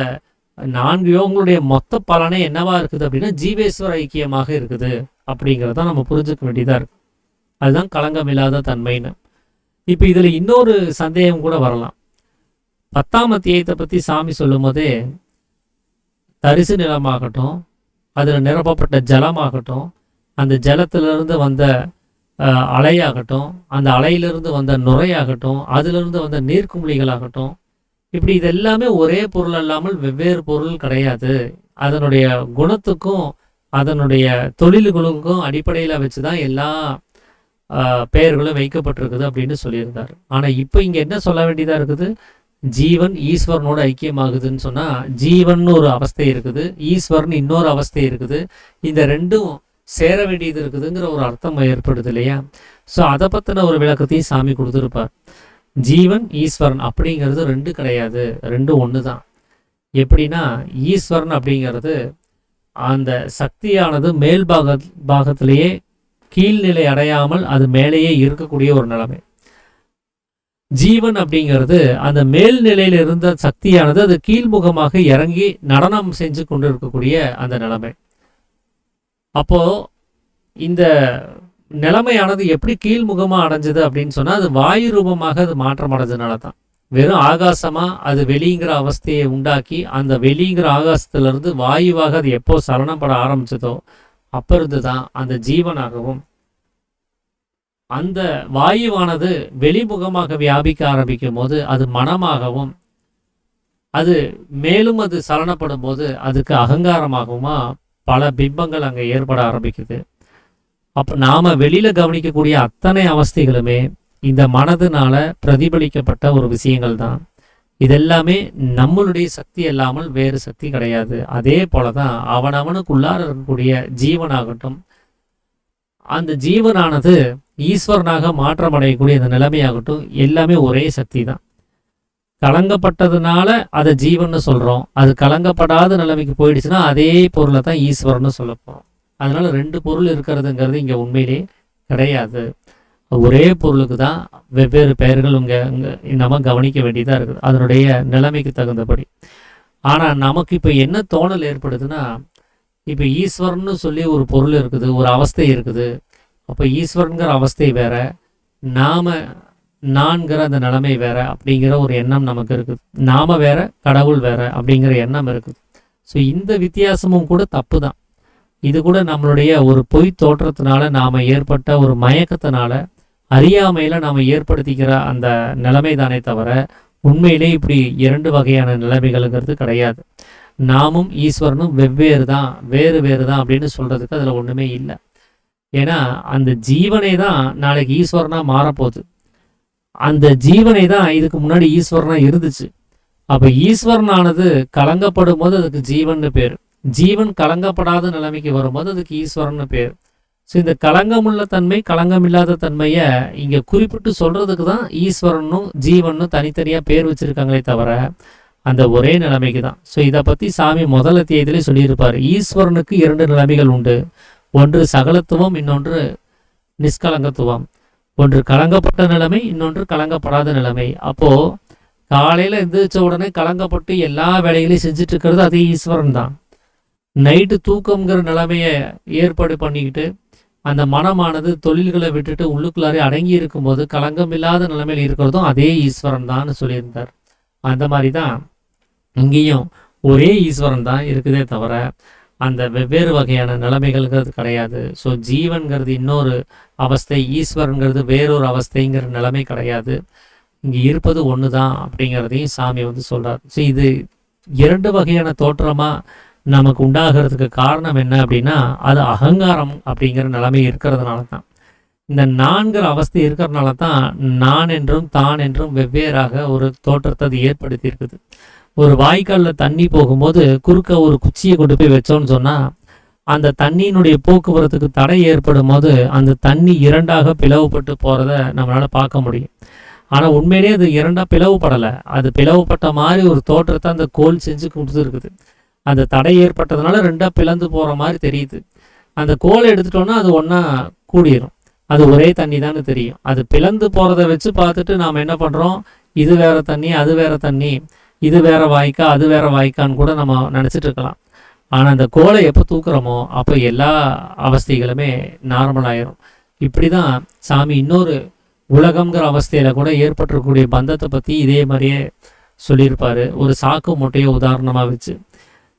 E: 4 யோகங்களுடைய மொத்த பலனே என்னவா இருக்குது அப்படின்னா ஜீவேஸ்வர ஐக்கியமாக இருக்குது அப்படிங்கிறத நம்ம புரிஞ்சுக்க வேண்டியதாக இருக்குது. அதுதான் களங்கமில்லாத தன்மைன்னு. இப்போ இதில் இன்னொரு சந்தேகம் கூட வரலாம். 10ஆம் அத்தியாயத்தை பற்றி சாமி சொல்லும் போதே தரிசு நிலமாகட்டும், அதில் நிரப்பப்பட்ட ஜலமாகட்டும், அந்த ஜலத்திலிருந்து வந்த அலையாகட்டும், அந்த அலையிலிருந்து வந்த நுரையாகட்டும், அதிலிருந்து வந்த நீர்க்குமிழிகளாகட்டும், இப்படி இது எல்லாமே ஒரே பொருள் அல்லாமல் வெவ்வேறு பொருள் கிடையாது. அதனுடைய குணத்துக்கும் அதனுடைய தொழில்களுக்கும் அடிப்படையில் வச்சு தான் எல்லா பெயர்களும் வைக்கப்பட்டிருக்குது அப்படின்னு சொல்லியிருந்தார். ஆனால் இப்போ இங்கே என்ன சொல்ல வேண்டியதாக இருக்குது, ஜீவன் ஈஸ்வரனோட ஐக்கியமாகுதுன்னு சொன்னால் ஜீவன் ஒரு அவஸ்தை இருக்குது, ஈஸ்வரன் இன்னொரு அவஸ்தை இருக்குது. இந்த ரெண்டும் சேர வேண்டியது இருக்குதுங்கிற ஒரு அர்த்தம் ஏற்படுது இல்லையா? ஸோ அதை பற்றின ஒரு விளக்கத்தையும் சாமி கொடுத்துருப்பார். ஜீவன் ஈஸ்வரன் அப்படிங்கிறது 2 கிடையாது, 2 ஒன்று தான். எப்படின்னா ஈஸ்வரன் அப்படிங்கிறது அந்த சக்தியானது மேல் பாகத்திலேயே கீழ்நிலை அடையாமல் அது மேலேயே இருக்கக்கூடிய ஒரு நிலைமை. ஜீவன் அப்படிங்கிறது அந்த மேல்நிலையில் இருந்த சக்தியானது அது கீழ்முகமாக இறங்கி நடனம் செஞ்சு கொண்டு இருக்கக்கூடிய அந்த நிலைமை. அப்போ இந்த நிலைமையானது எப்படி கீழ்முகமாக அடைஞ்சது அப்படின்னு சொன்னால் அது வாயு ரூபமாக அது மாற்றம் அடைஞ்சதுனால தான். வெறும் ஆகாசமாக அது வெளிங்கிற அவஸ்தையை உண்டாக்கி அந்த வெளிங்கிற ஆகாசத்திலிருந்து வாயுவாக அது எப்போ சலனப்பட ஆரம்பிச்சதோ அப்போ இருந்து தான் அந்த ஜீவனாகவும் அந்த வாயுவானது வெளிமுகமாக வியாபிக்க ஆரம்பிக்கும் போது அது மனமாகவும் அது மேலும் அது சலனப்படும் போது அதுக்கு அகங்காரமாகவுமா பல பிம்பங்கள் அங்கே ஏற்பட ஆரம்பிக்குது. அப்போ நாம் வெளியில் கவனிக்கக்கூடிய அத்தனை அவஸ்தைகளுமே இந்த மனதினால பிரதிபலிக்கப்பட்ட ஒரு விஷயங்கள் தான். இதெல்லாமே நம்மளுடைய சக்தி இல்லாமல் வேறு சக்தி கிடையாது. அதே போல தான் அவனவனுக்குள்ளார இருக்கக்கூடிய ஜீவனாகட்டும், அந்த ஜீவனானது ஈஸ்வரனாக மாற்றமடையக்கூடிய அந்த நிலைமையாகட்டும், எல்லாமே ஒரே சக்தி தான். கலங்கப்பட்டதுனால அதை ஜீவன்னு சொல்கிறோம். அது கலங்கப்படாத நிலைமைக்கு போயிடுச்சுன்னா அதே பொருளை தான் ஈஸ்வரன்னு சொல்ல போகிறோம். அதனால 2 பொருள் இருக்கிறதுங்கிறது இங்கே உண்மையிலே கிடையாது. ஒரே பொருளுக்கு தான் வெவ்வேறு பெயர்கள் இங்கே நம்ம கவனிக்க வேண்டியதாக இருக்குது அதனுடைய நிலைமைக்கு தகுந்தபடி. ஆனால் நமக்கு இப்போ என்ன தோணல் ஏற்படுதுன்னா, இப்போ ஈஸ்வரன்னு சொல்லி ஒரு பொருள் இருக்குது, ஒரு அவஸ்தை இருக்குது. அப்போ ஈஸ்வரனுங்கிற அவஸ்தை வேற, நான்கிற அந்த நிலைமை வேற அப்படிங்கிற ஒரு எண்ணம் நமக்கு இருக்குது. நாம வேற, கடவுள் வேற அப்படிங்கிற எண்ணம் இருக்குது. ஸோ இந்த வித்தியாசமும் கூட தப்பு தான். இது கூட நம்மளுடைய ஒரு பொய் தோற்றத்தினால நாம் ஏற்பட்ட ஒரு மயக்கத்தினால அறியாமையில் நாம் ஏற்படுத்திக்கிற அந்த நிலைமை தானே தவிர உண்மையிலே இப்படி 2 வகையான நிலைமைகள்ங்கிறது கிடையாது. நாமும் ஈஸ்வரனும் வெவ்வேறு தான், வேறு வேறு தான் அப்படின்னு சொல்கிறதுக்கு அதில் ஒன்றுமே இல்லை. ஏன்னா அந்த ஜீவனை தான் நாளைக்கு ஈஸ்வரனாக மாறப்போகுது. அந்த ஜீவனை தான் இதுக்கு முன்னாடி ஈஸ்வரனாக இருந்துச்சு. அப்போ ஈஸ்வரனானது கலங்கப்படும் போது அதுக்கு ஜீவன்னு பேர். ஜீவன் கலங்கப்படாத நிலைமைக்கு வரும்போது அதுக்கு ஈஸ்வரன்னு பேர். ஸோ இந்த களங்கமுள்ள தன்மை களங்கமில்லாத தன்மையை இங்கே குறிப்பிட்டு சொல்கிறதுக்கு தான் ஈஸ்வரனும் ஜீவனும் தனித்தனியாக பேர் வச்சுருக்காங்களே தவிர அந்த ஒரே நிலைமைக்கு தான். ஸோ இதை பற்றி சாமி முதல் அத்தியாயத்திலே சொல்லியிருப்பார். ஈஸ்வரனுக்கு 2 நிலைமைகள் உண்டு. ஒன்று சகலத்துவம், இன்னொன்று நிஷ்கலங்கத்துவம். ஒன்று கலங்கப்பட்ட நிலைமை, இன்னொன்று கலங்கப்படாத நிலைமை. அப்போது காலையில் எந்திரிச்ச உடனே கலங்கப்பட்டு எல்லா வேலைகளையும் செஞ்சுட்டு இருக்கிறது அதே ஈஸ்வரன் தான். நைட்டு தூக்கம்ங்கிற நிலைமையை ஏற்பாடு பண்ணிக்கிட்டு அந்த மனமானது தொழில்களை விட்டுட்டு உள்ளுக்குள்ளாரே அடங்கி இருக்கும்போது களங்கம் இல்லாத நிலைமையில் இருக்கிறதும் அதே ஈஸ்வரன் தான் சொல்லியிருந்தார். அந்த மாதிரி தான் இங்கேயும் ஒரே ஈஸ்வரன் தான் இருக்குதே தவிர அந்த வெவ்வேறு வகையான நிலைமைகள்ங்கிறது கிடையாது. ஸோ ஜீவன்கிறது இன்னொரு அவஸ்தை, ஈஸ்வரன்கிறது வேறொரு அவஸ்தைங்கிற நிலைமை கிடையாது. இங்கே இருப்பது ஒன்று தான் அப்படிங்கிறதையும் சாமி சொல்கிறார். ஸோ இது 2 வகையான தோற்றமாக நமக்கு உண்டாகிறதுக்கு காரணம் என்ன அப்படின்னா அது அகங்காரம் அப்படிங்கிற நிலைமை இருக்கிறதுனால தான். இந்த நான்கிற அவஸ்தை இருக்கிறதுனால தான் நான் என்றும் தான் என்றும் வெவ்வேறாக ஒரு தோற்றத்தை அது ஏற்படுத்தி இருக்குது. ஒரு வாய்க்காலில் தண்ணி போகும்போது குறுக்க ஒரு குச்சியை கொண்டு போய் வச்சோன்னு சொன்னால் அந்த தண்ணியினுடைய போக்குவரத்துக்கு தடை ஏற்படும் போது அந்த தண்ணி 2ஆக பிளவுபட்டு போகிறத நம்மளால் பார்க்க முடியும். ஆனால் உண்மையிலே அது 2ஆக பிளவுபடலை. அது பிளவுபட்ட மாதிரி ஒரு தோற்றத்தை அந்த கோல் செஞ்சு கொடுத்துருக்குது. அந்த தடை ஏற்பட்டதுனால 2ஆக பிளந்து போகிற மாதிரி தெரியுது. அந்த கோலை எடுத்துட்டோன்னா அது ஒன்றா கூடிரும். அது ஒரே தண்ணி தான் தெரியும். அது பிளந்து போகிறத வச்சு பார்த்துட்டு நாம் என்ன பண்ணுறோம், இது வேறு தண்ணி அது வேறு தண்ணி, இது வேறு வாய்க்கா அது வேறு வாய்க்கான்னு கூட நம்ம நினச்சிட்டு இருக்கலாம். ஆனால் அந்த கோலை எப்போ தூக்குறோமோ அப்போ எல்லா அவஸ்தைகளுமே நார்மல் ஆயிரும். இப்படி தான் சாமி இன்னொரு உலகம்ங்கிற அவஸ்தையில் கூட ஏற்பட்டிருக்கக்கூடிய பந்தத்தை பற்றி இதே மாதிரியே சொல்லியிருப்பார். ஒரு சாக்கு மூட்டையை உதாரணமாக வச்சு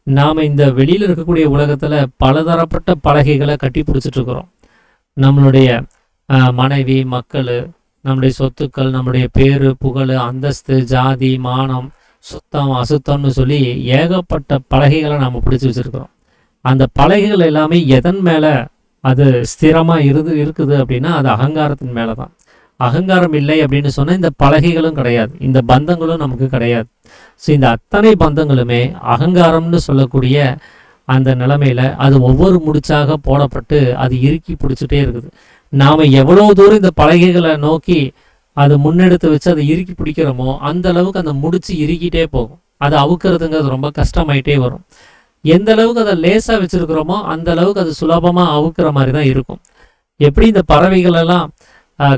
E: நாம் இந்த வெளியில் இருக்கக்கூடிய உலகத்தில் பலதரப்பட்ட பலகைகளை கட்டி பிடிச்சிட்ருக்குறோம். நம்மளுடைய மனைவி, மக்கள், நம்முடைய சொத்துக்கள், நம்முடைய பேர், புகழ், அந்தஸ்து, ஜாதி, மானம், சுத்தம், அசுத்தம்னு சொல்லி ஏகப்பட்ட பலகைகளை நாம் பிடிச்சி வச்சுருக்கிறோம். அந்த பலகைகள் எல்லாமே எதன் மேலே அது ஸ்திரமாக இருக்குது அப்படின்னா அது அகங்காரத்தின் மேலே தான். அகங்காரம் இல்லை அப்படின்னு சொன்னால் இந்த பலகைகளும் கிடையாது, இந்த பந்தங்களும் நமக்கு கிடையாது. ஸோ இந்த அத்தனை பந்தங்களுமே அகங்காரம்னு சொல்லக்கூடிய அந்த நிலைமையில் அது ஒவ்வொரு முடிச்சாக போடப்பட்டு அது இறுக்கி பிடிச்சிட்டே இருக்குது. நாம் எவ்வளோ தூரம் இந்த பலகைகளை நோக்கி அது முன்னெடுத்து வச்சு அதை இறுக்கி பிடிக்கிறோமோ அந்த அளவுக்கு அந்த முடிச்சு இறுக்கிட்டே போகும். அதை அவுக்கிறதுங்கிறது ரொம்ப கஷ்டமாயிட்டே வரும். எந்த அளவுக்கு அதை லேசாக வச்சுருக்கிறோமோ அந்த அளவுக்கு அது சுலபமாக அவுக்கிற மாதிரி தான் இருக்கும். எப்படி இந்த பறவைகளெல்லாம்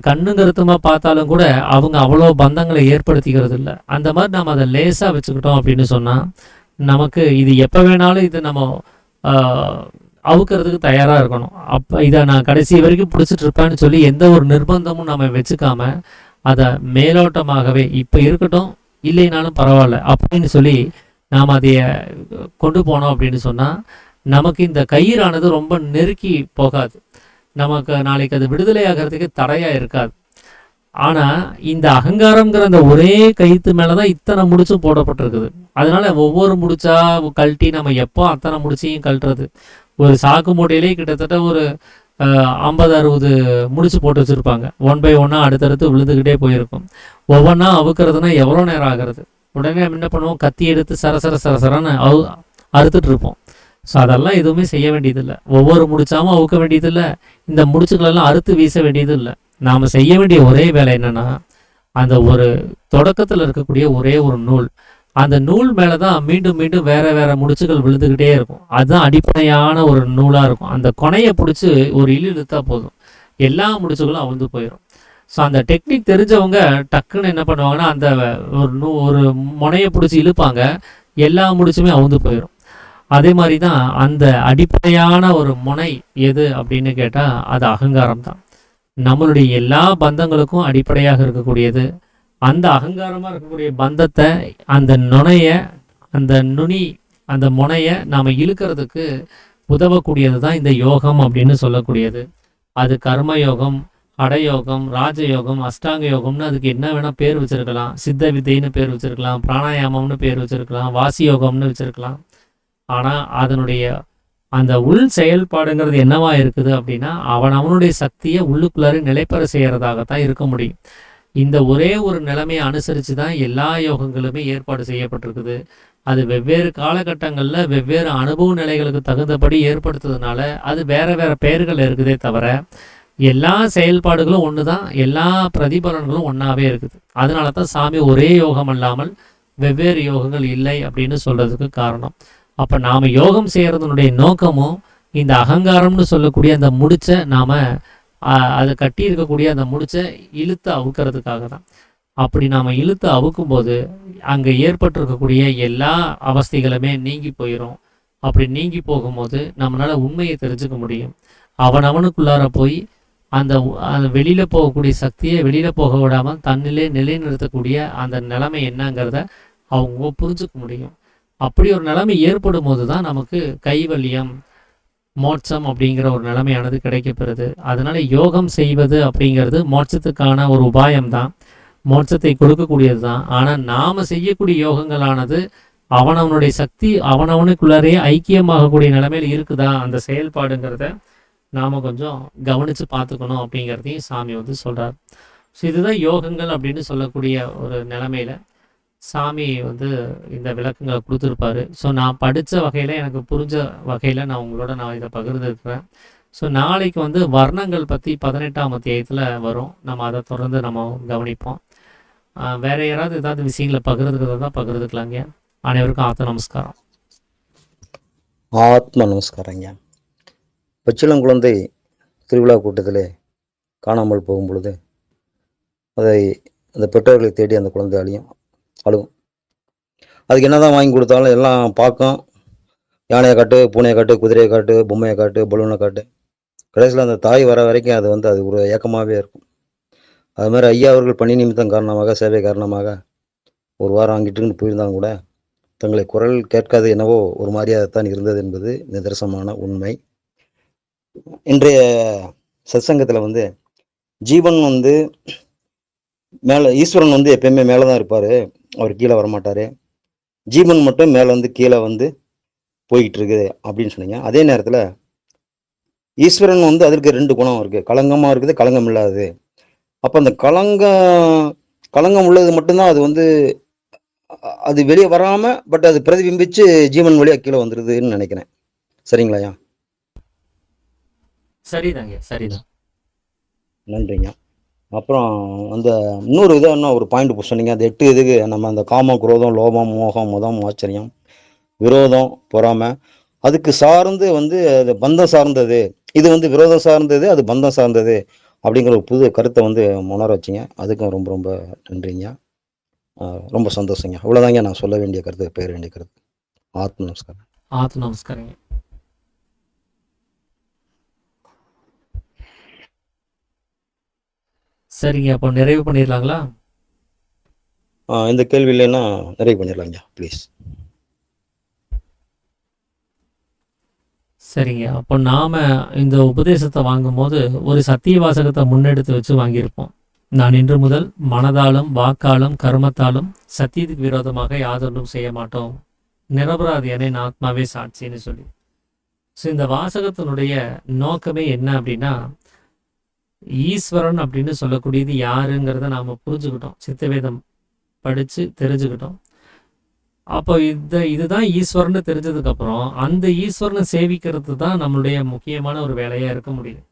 E: கண்ணு கருத்துமாக பார்த்தாலும் கூட அவங்க அவ்வளோ பந்தங்களை ஏற்படுத்திக்கிறது இல்லை. அந்த மாதிரி நம்ம அதை லேசாக வச்சுக்கிட்டோம் அப்படின்னு சொன்னால் நமக்கு இது எப்போ வேணாலும் இது நம்ம அவுக்கிறதுக்கு தயாராக இருக்கணும். அப்போ இதை நான் கடைசி வரைக்கும் பிடிச்சிட்டு இருப்பேன்னு சொல்லி எந்த ஒரு நிர்பந்தமும் நம்ம வச்சுக்காம அதை மேலோட்டமாகவே இப்போ இருக்கட்டும் இல்லைனாலும் பரவாயில்ல அப்படின்னு சொல்லி நாம் அதைய கொண்டு போனோம் அப்படின்னு சொன்னால் நமக்கு இந்த கயிறானது ரொம்ப நெருக்கி போகாது. நமக்கு நாளைக்கு அது விடுதலை ஆகிறதுக்கு தடையாக இருக்காது. ஆனால் இந்த அகங்காரங்கிற அந்த ஒரே கயிற்று மேலே தான் இத்தனை முடிச்சு போடப்பட்டிருக்குது. அதனால ஒவ்வொரு முடிச்சா கழட்டி நம்ம எப்போ அத்தனை முடிச்சையும் கழட்டுறது. ஒரு சாக்கு மூட்டையிலே கிட்டத்தட்ட ஒரு 50-60 முடிச்சு போட்டு வச்சுருப்பாங்க. 1 by 1 அடுத்தடுத்து விழுந்துக்கிட்டே போயிருக்கும். ஒவ்வொன்றா அவுக்கிறதுனா எவ்வளோ நேரம் ஆகிறது. உடனே என்ன பண்ணுவோம், கத்தி எடுத்து சரசரன்னு அறுத்துட்டு இருப்போம். ஸோ அதெல்லாம் எதுவுமே செய்ய வேண்டியதில்லை. ஒவ்வொரு முடிச்சாமல் அவுக்க வேண்டியதில்லை, இந்த முடிச்சுக்களெல்லாம் அறுத்து வீச வேண்டியதில்லை. நாம் செய்ய வேண்டிய ஒரே வேலை என்னென்னா அந்த ஒரு தொடக்கத்தில் இருக்கக்கூடிய ஒரே ஒரு நூல், அந்த நூல் மேலே தான் மீண்டும் மீண்டும் வேறு வேறு முடிச்சுகள் விழுந்துக்கிட்டே இருக்கும். அதுதான் அடிப்படையான ஒரு நூலாக இருக்கும். அந்த கொனையை பிடிச்சி ஒரு இழுத்தா போதும், எல்லா முடிச்சுகளும் அவுந்து போயிடும். ஸோ அந்த டெக்னிக் தெரிஞ்சவங்க டக்குன்னு என்ன பண்ணுவாங்கன்னா அந்த ஒரு முனையை பிடிச்சி இழுப்பாங்க, எல்லா முடிச்சுமே அவுந்து போயிடும். அதே மாதிரி தான் அந்த அடிப்படையான ஒரு முனை எது அப்படின்னு கேட்டால் அது அகங்காரம் தான். நம்மளுடைய எல்லா பந்தங்களுக்கும் அடிப்படையாக இருக்கக்கூடியது அந்த அகங்காரமாக இருக்கக்கூடிய பந்தத்தை, அந்த நுனையை, அந்த நுனி, அந்த முனையை நாம் இழுக்கிறதுக்கு உதவக்கூடியது தான் இந்த யோகம் அப்படின்னு சொல்லக்கூடியது. அது கர்மயோகம், ஹடயோகம், ராஜயோகம், அஷ்டாங்க யோகம்னு அதுக்கு என்ன வேணால் பேர் வச்சுருக்கலாம். சித்த வித்தைன்னு பேர் வச்சுருக்கலாம், பிராணாயாமம்னு பேர் வச்சுருக்கலாம், வாசி யோகம்னு வச்சுருக்கலாம். ஆனால் அதனுடைய அந்த உள் செயல்பாடுங்கிறது என்னவா இருக்குது அப்படின்னா அவனுடைய சக்தியை உள்ளுக்குள்ளார நிலைப்பெற செய்கிறதாகத்தான் இருக்க முடியும். இந்த ஒரே ஒரு நிலைமையை அனுசரித்து தான் எல்லா யோகங்களுமே ஏற்பாடு செய்யப்பட்டிருக்குது. அது வெவ்வேறு காலகட்டங்களில் வெவ்வேறு அனுபவ நிலைகளுக்கு தகுந்தபடி ஏற்படுத்துறதுனால அது வேறு வேறு பெயர்கள் இருக்குதே தவிர எல்லா செயல்பாடுகளும் ஒன்று தான், எல்லா பிரதிபலன்களும் ஒன்றாவே இருக்குது. அதனால தான் சாமி ஒரே யோகம் அல்லாமல் வெவ்வேறு யோகங்கள் இல்லை அப்படின்னு சொல்கிறதுக்கு காரணம். அப்போ நாம் யோகம் செய்கிறதுனுடைய நோக்கமும் இந்த அகங்காரம்னு சொல்லக்கூடிய அந்த முடிச்சை நாம் அதை கட்டி இருக்கக்கூடிய அந்த முடிச்சை இழுத்து அவுக்கிறதுக்காக தான். அப்படி நாம் இழுத்து அவுக்கும்போது அங்கே ஏற்பட்டிருக்கக்கூடிய எல்லா அவஸ்தைகளுமே நீங்கி போயிடும். அப்படி நீங்கி போகும்போது நம்மளால் உண்மையை தெரிஞ்சுக்க முடியும். அவனுக்குள்ளார போய் அந்த வெளியில் போகக்கூடிய சக்தியை வெளியில் போக விடாமல் தன்னிலே நிலைநிறுத்தக்கூடிய அந்த நிலைமை என்னங்கிறத அவங்க புரிஞ்சுக்க முடியும். அப்படி ஒரு நிலைமை ஏற்படும் போது தான் நமக்கு கைவல்யம், மோட்சம் அப்படிங்கிற ஒரு நிலைமையானது கிடைக்கப்பெறுது. அதனால யோகம் செய்வது அப்படிங்கிறது மோட்சத்துக்கான ஒரு உபாயம்தான், மோட்சத்தை கொடுக்கக்கூடியது தான். ஆனால் நாம் செய்யக்கூடிய யோகங்களானது அவனவனுடைய சக்தி அவனவனுக்குள்ளாரே ஐக்கியமாகக்கூடிய நிலைமையில் இருக்குதா அந்த செயல்பாடுங்கிறத நாம் கொஞ்சம் கவனித்து பார்த்துக்கணும் அப்படிங்கிறதையும் சாமி சொல்கிறார். ஸோ இதுதான் யோகங்கள் அப்படின்னு சொல்லக்கூடிய ஒரு நிலைமையில் சாமி இந்த விளக்கங்களை கொடுத்துருப்பாரு. ஸோ நான் படித்த வகையில் எனக்கு புரிஞ்ச வகையில் நான் இதை பகிர்ந்துருக்கிறேன். ஸோ நாளைக்கு வர்ணங்கள் பற்றி 18ஆம் அத்தியாயத்தில் வரும். நம்ம அதை தொடர்ந்து நம்ம கவனிப்போம். வேறு யாராவது ஏதாவது விஷயங்களை பகிர்ந்துக்கிறதா பகிர்ந்துக்கலாங்க. அனைவருக்கும் ஆத்ம நமஸ்காரம்.
C: ஆத்ம நமஸ்காரங்க. பச்சிளங்குழந்தை திருவிழா கூட்டத்திலே காணாமல் போகும் பொழுது அந்த பெற்றோர்களை தேடி அந்த குழந்தை அழுகும். அதுக்கு என்னதான் வாங்கி கொடுத்தாலும் எல்லாம் பார்க்கும். யானையை காட்டு, பூனையை காட்டு, குதிரையை காட்டு, பொம்மையை காட்டு, பலூனை காட்டு. கடைசியில் அந்த தாய் வர வரைக்கும் அது ஒரு ஏக்கமாகவே இருக்கும். அது மாதிரி ஐயா அவர்கள் பணி நிமித்தம் காரணமாக, சேவை காரணமாக ஒரு வாரம் அங்கிட்டு போயிருந்தாலும் கூட தங்களை குரல் கேட்காது என்னவோ ஒரு மாதிரியாகத்தான் இருந்தது என்பது நிதர்சனமான உண்மை. இன்றைய சத்சங்கத்தில் ஜீவன் மேலே, ஈஸ்வரன் எப்பயுமே மேலே தான் இருப்பார், அவர் கீழே வரமாட்டார். ஜீவன் மட்டும் மேலே கீழே போய்கிட்டு இருக்குது அப்படின்னு சொன்னீங்க. அதே நேரத்தில் ஈஸ்வரன் அதற்கு 2 குணம் இருக்குது, களங்கமாக இருக்குது, களங்கம் இல்லாதது. அப்போ அந்த களங்கம் உள்ளது மட்டும்தான் அது வெளியே வராமல், பட் அது பிரதிபிம்பிச்சு ஜீவன் வழியாக கீழே வந்துடுதுன்னு நினைக்கிறேன். சரிங்களாயா?
E: சரிதாங்க, சரிதான்.
C: நன்றிங்க. அப்புறம் இன்னொரு இன்னும் ஒரு பாயிண்ட் சொன்னீங்க. அந்த 8 இதுக்கு நம்ம அந்த காமம், குரோதம், லோபம், மோகம், மதம், ஆச்சரியம், விரோதம், பொறாமை, அதுக்கு சார்ந்து அது பந்தம் சார்ந்தது, இது விரோதம் சார்ந்தது, அது பந்தம் சார்ந்தது அப்படிங்கிற ஒரு புது கருத்தை உணர வச்சிங்க. அதுக்கும் ரொம்ப ரொம்ப நன்றிங்க. ரொம்ப சந்தோஷங்க. அவ்வளோதாங்க நான் சொல்ல வேண்டிய கருத்து, பேர வேண்டிய கருத்து. ஆத்ம நமஸ்காரம்.
E: ஆத்ம நமஸ்காரங்க. சரிங்க, அப்போ நிறைவு பண்ணிடலாங்களா?
C: இந்த கேள்வி இல்லைன்னா நிறைவு பண்ணிடலாங்க ப்ளீஸ்.
E: சரிங்க, அப்போ நாம் இந்த உபதேசத்தை வாங்கும்போது ஒரு சத்திய வாசகத்தை முன்னெடுத்து வச்சு வாங்கியிருப்போம். நான் இன்று முதல் மனதாலும் வாக்காலும் கர்மத்தாலும் சத்தியத்துக்கு விரோதமாக யாதொன்றும் செய்ய மாட்டோம், நிரபராதியானே நான் ஆத்மாவே சாட்சின்னு சொல்லி. ஸோ இந்த வாசகத்தினுடைய நோக்கமே என்ன அப்படின்னா, ஈஸ்வரன் அப்படின்னு சொல்லக்கூடியது யாருங்கிறத நாம் புரிஞ்சுக்கிட்டோம், சித்தவேதம் படித்து தெரிஞ்சுக்கிட்டோம். அப்போ இதுதான் ஈஸ்வரன்னு தெரிஞ்சதுக்கப்புறம் அந்த ஈஸ்வரனை சேவிக்கிறது தான் நம்மளுடைய முக்கியமான ஒரு வேலையாக இருக்க முடியும்.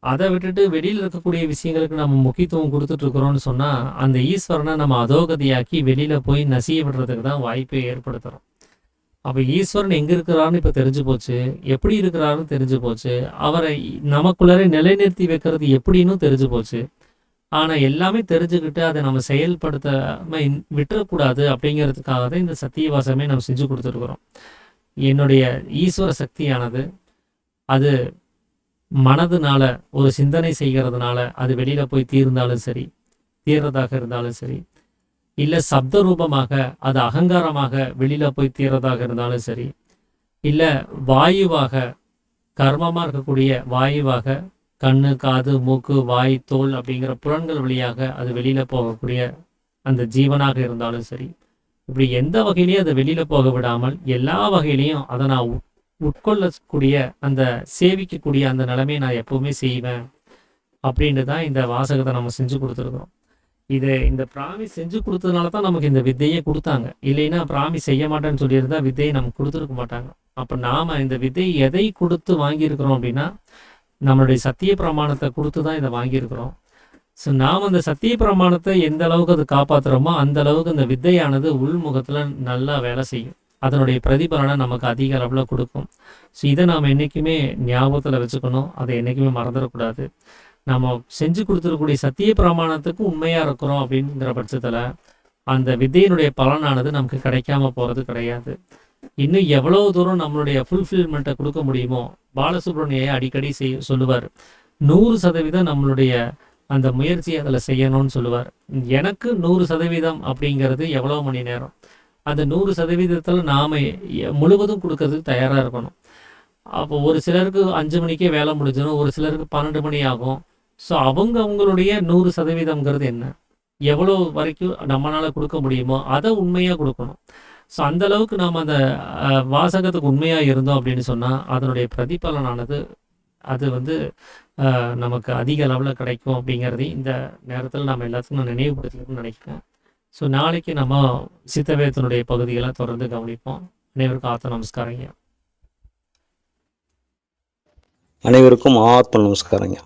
E: அதை விட்டுட்டு வெளியில் இருக்கக்கூடிய விஷயங்களுக்கு நம்ம முக்கியத்துவம் கொடுத்துட்ருக்குறோன்னு சொன்னால் அந்த ஈஸ்வரனை நம்ம அதோகதியாக்கி வெளியில் போய் நசிய விடுறதுக்கு தான் வாய்ப்பை ஏற்படுத்துகிறோம். அப்போ ஈஸ்வரன் எங்கே இருக்கிறாருன்னு இப்போ தெரிஞ்சு போச்சு, எப்படி இருக்கிறாருன்னு தெரிஞ்சு போச்சு, அவரை நமக்குள்ளாரே நிலைநிறுத்தி வைக்கிறது எப்படின்னு தெரிஞ்சு போச்சு. ஆனால் எல்லாமே தெரிஞ்சுக்கிட்டு அதை நம்ம செயல்படுத்தாமல் விட்டுறக்கூடாது அப்படிங்கிறதுக்காக தான் இந்த சத்தியவாசமே நம்ம செஞ்சு கொடுத்துருக்குறோம். என்னுடைய ஈஸ்வர சக்தியானது அது மனதுனால ஒரு சிந்தனை செய்கிறதுனால அது வெளியில் போய் தீர்றதாக இருந்தாலும் சரி, இல்லை சப்த ரூபமாக அது அகங்காரமாக வெளியில் போய் தீர்றதாக இருந்தாலும் சரி, இல்லை வாயுவாக கர்மமாக இருக்கக்கூடிய வாயுவாக கண்ணு, காது, மூக்கு, வாய், தோல் அப்படிங்கிற புலன்கள் வழியாக அது வெளியில் போகக்கூடிய அந்த ஜீவனாக இருந்தாலும் சரி, இப்படி எந்த வகையிலையும் அதை வெளியில் போக விடாமல் எல்லா வகையிலையும் அதை நான் உட்கொள்ளக்கூடிய அந்த சேவிக்கக்கூடிய அந்த நிலைமையை நான் எப்போவுமே செய்வேன் அப்படின்ட்டு தான் இந்த வாசகத்தை நம்ம செஞ்சு கொடுத்துருக்குறோம். இந்த பிராமி செஞ்சு கொடுத்ததுனால தான் நமக்கு இந்த வித்தையே கொடுத்தாங்க. இல்லைன்னா பிராமி செய்ய மாட்டேன்னு சொல்லியிருந்தா வித்தையை நமக்கு கொடுத்துருக்க மாட்டாங்க. அப்போ நாம் இந்த வித்தை எதை கொடுத்து வாங்கியிருக்கிறோம் அப்படின்னா நம்மளுடைய சத்திய பிரமாணத்தை கொடுத்து தான் இதை வாங்கியிருக்கிறோம். ஸோ நாம் அந்த சத்திய பிரமாணத்தை எந்த அளவுக்கு அது காப்பாற்றுறோமோ அந்த அளவுக்கு இந்த வித்தையானது உள்முகத்தில் நல்லா வேலை செய்யும். அதனுடைய பிரதிபலனை நமக்கு அதிக அளவில் கொடுக்கும். ஸோ இதை நாம் என்றைக்குமே ஞாபகத்தில் வச்சுக்கணும். அதை என்றைக்குமே மறந்துடக்கூடாது. நம்ம செஞ்சு கொடுத்துருக்கூடிய சத்திய பிரமாணத்துக்கு உண்மையாக இருக்கிறோம் அப்படிங்கிற பட்சத்தில் அந்த வித்தையினுடைய பலனானது நமக்கு கிடைக்காம போகிறது கிடையாது. இன்னும் எவ்வளோ தூரம் நம்மளுடைய ஃபுல்ஃபில்மெண்ட்டை கொடுக்க முடியுமோ, பாலசுப்ரமணியை அடிக்கடி சொல்லுவார், 100% நம்மளுடைய அந்த முயற்சியை அதில் செய்யணும்னு சொல்லுவார். எனக்கு 100% அப்படிங்கிறது எவ்வளோ மணி நேரம், அந்த 100%த்தில் நாம் முழுவதும் கொடுக்கறதுக்கு தயாராக இருக்கணும். அப்போ ஒரு சிலருக்கு 5 மணிக்கே வேலை முடிஞ்சிடும், ஒரு சிலருக்கு 12 மணி ஆகும். ஸோ அவங்களுடைய 100%ங்கிறது என்ன, எவ்வளோ வரைக்கும் நம்மளால் கொடுக்க முடியுமோ அதை உண்மையாக கொடுக்கணும். ஸோ அந்தளவுக்கு நாம் அந்த வாசகத்துக்கு உண்மையாக இருந்தோம் அப்படின்னு சொன்னால் அதனுடைய பிரதிபலனானது அது நமக்கு அதிக அளவில் கிடைக்கும் அப்படிங்கிறதையும் இந்த நேரத்தில் நம்ம எல்லாத்துக்கும் நான் நினைவுபடுத்திக்கணும்னு நினைக்கிறேன். ஸோ நாளைக்கு நம்ம சித்தவேதத்தினுடைய பகுதிகளை தொடர்ந்து கவனிப்போம். அனைவருக்கும் ஆத்ம நமஸ்காரங்க.
C: அனைவருக்கும் ஆத்ம நமஸ்காரங்க.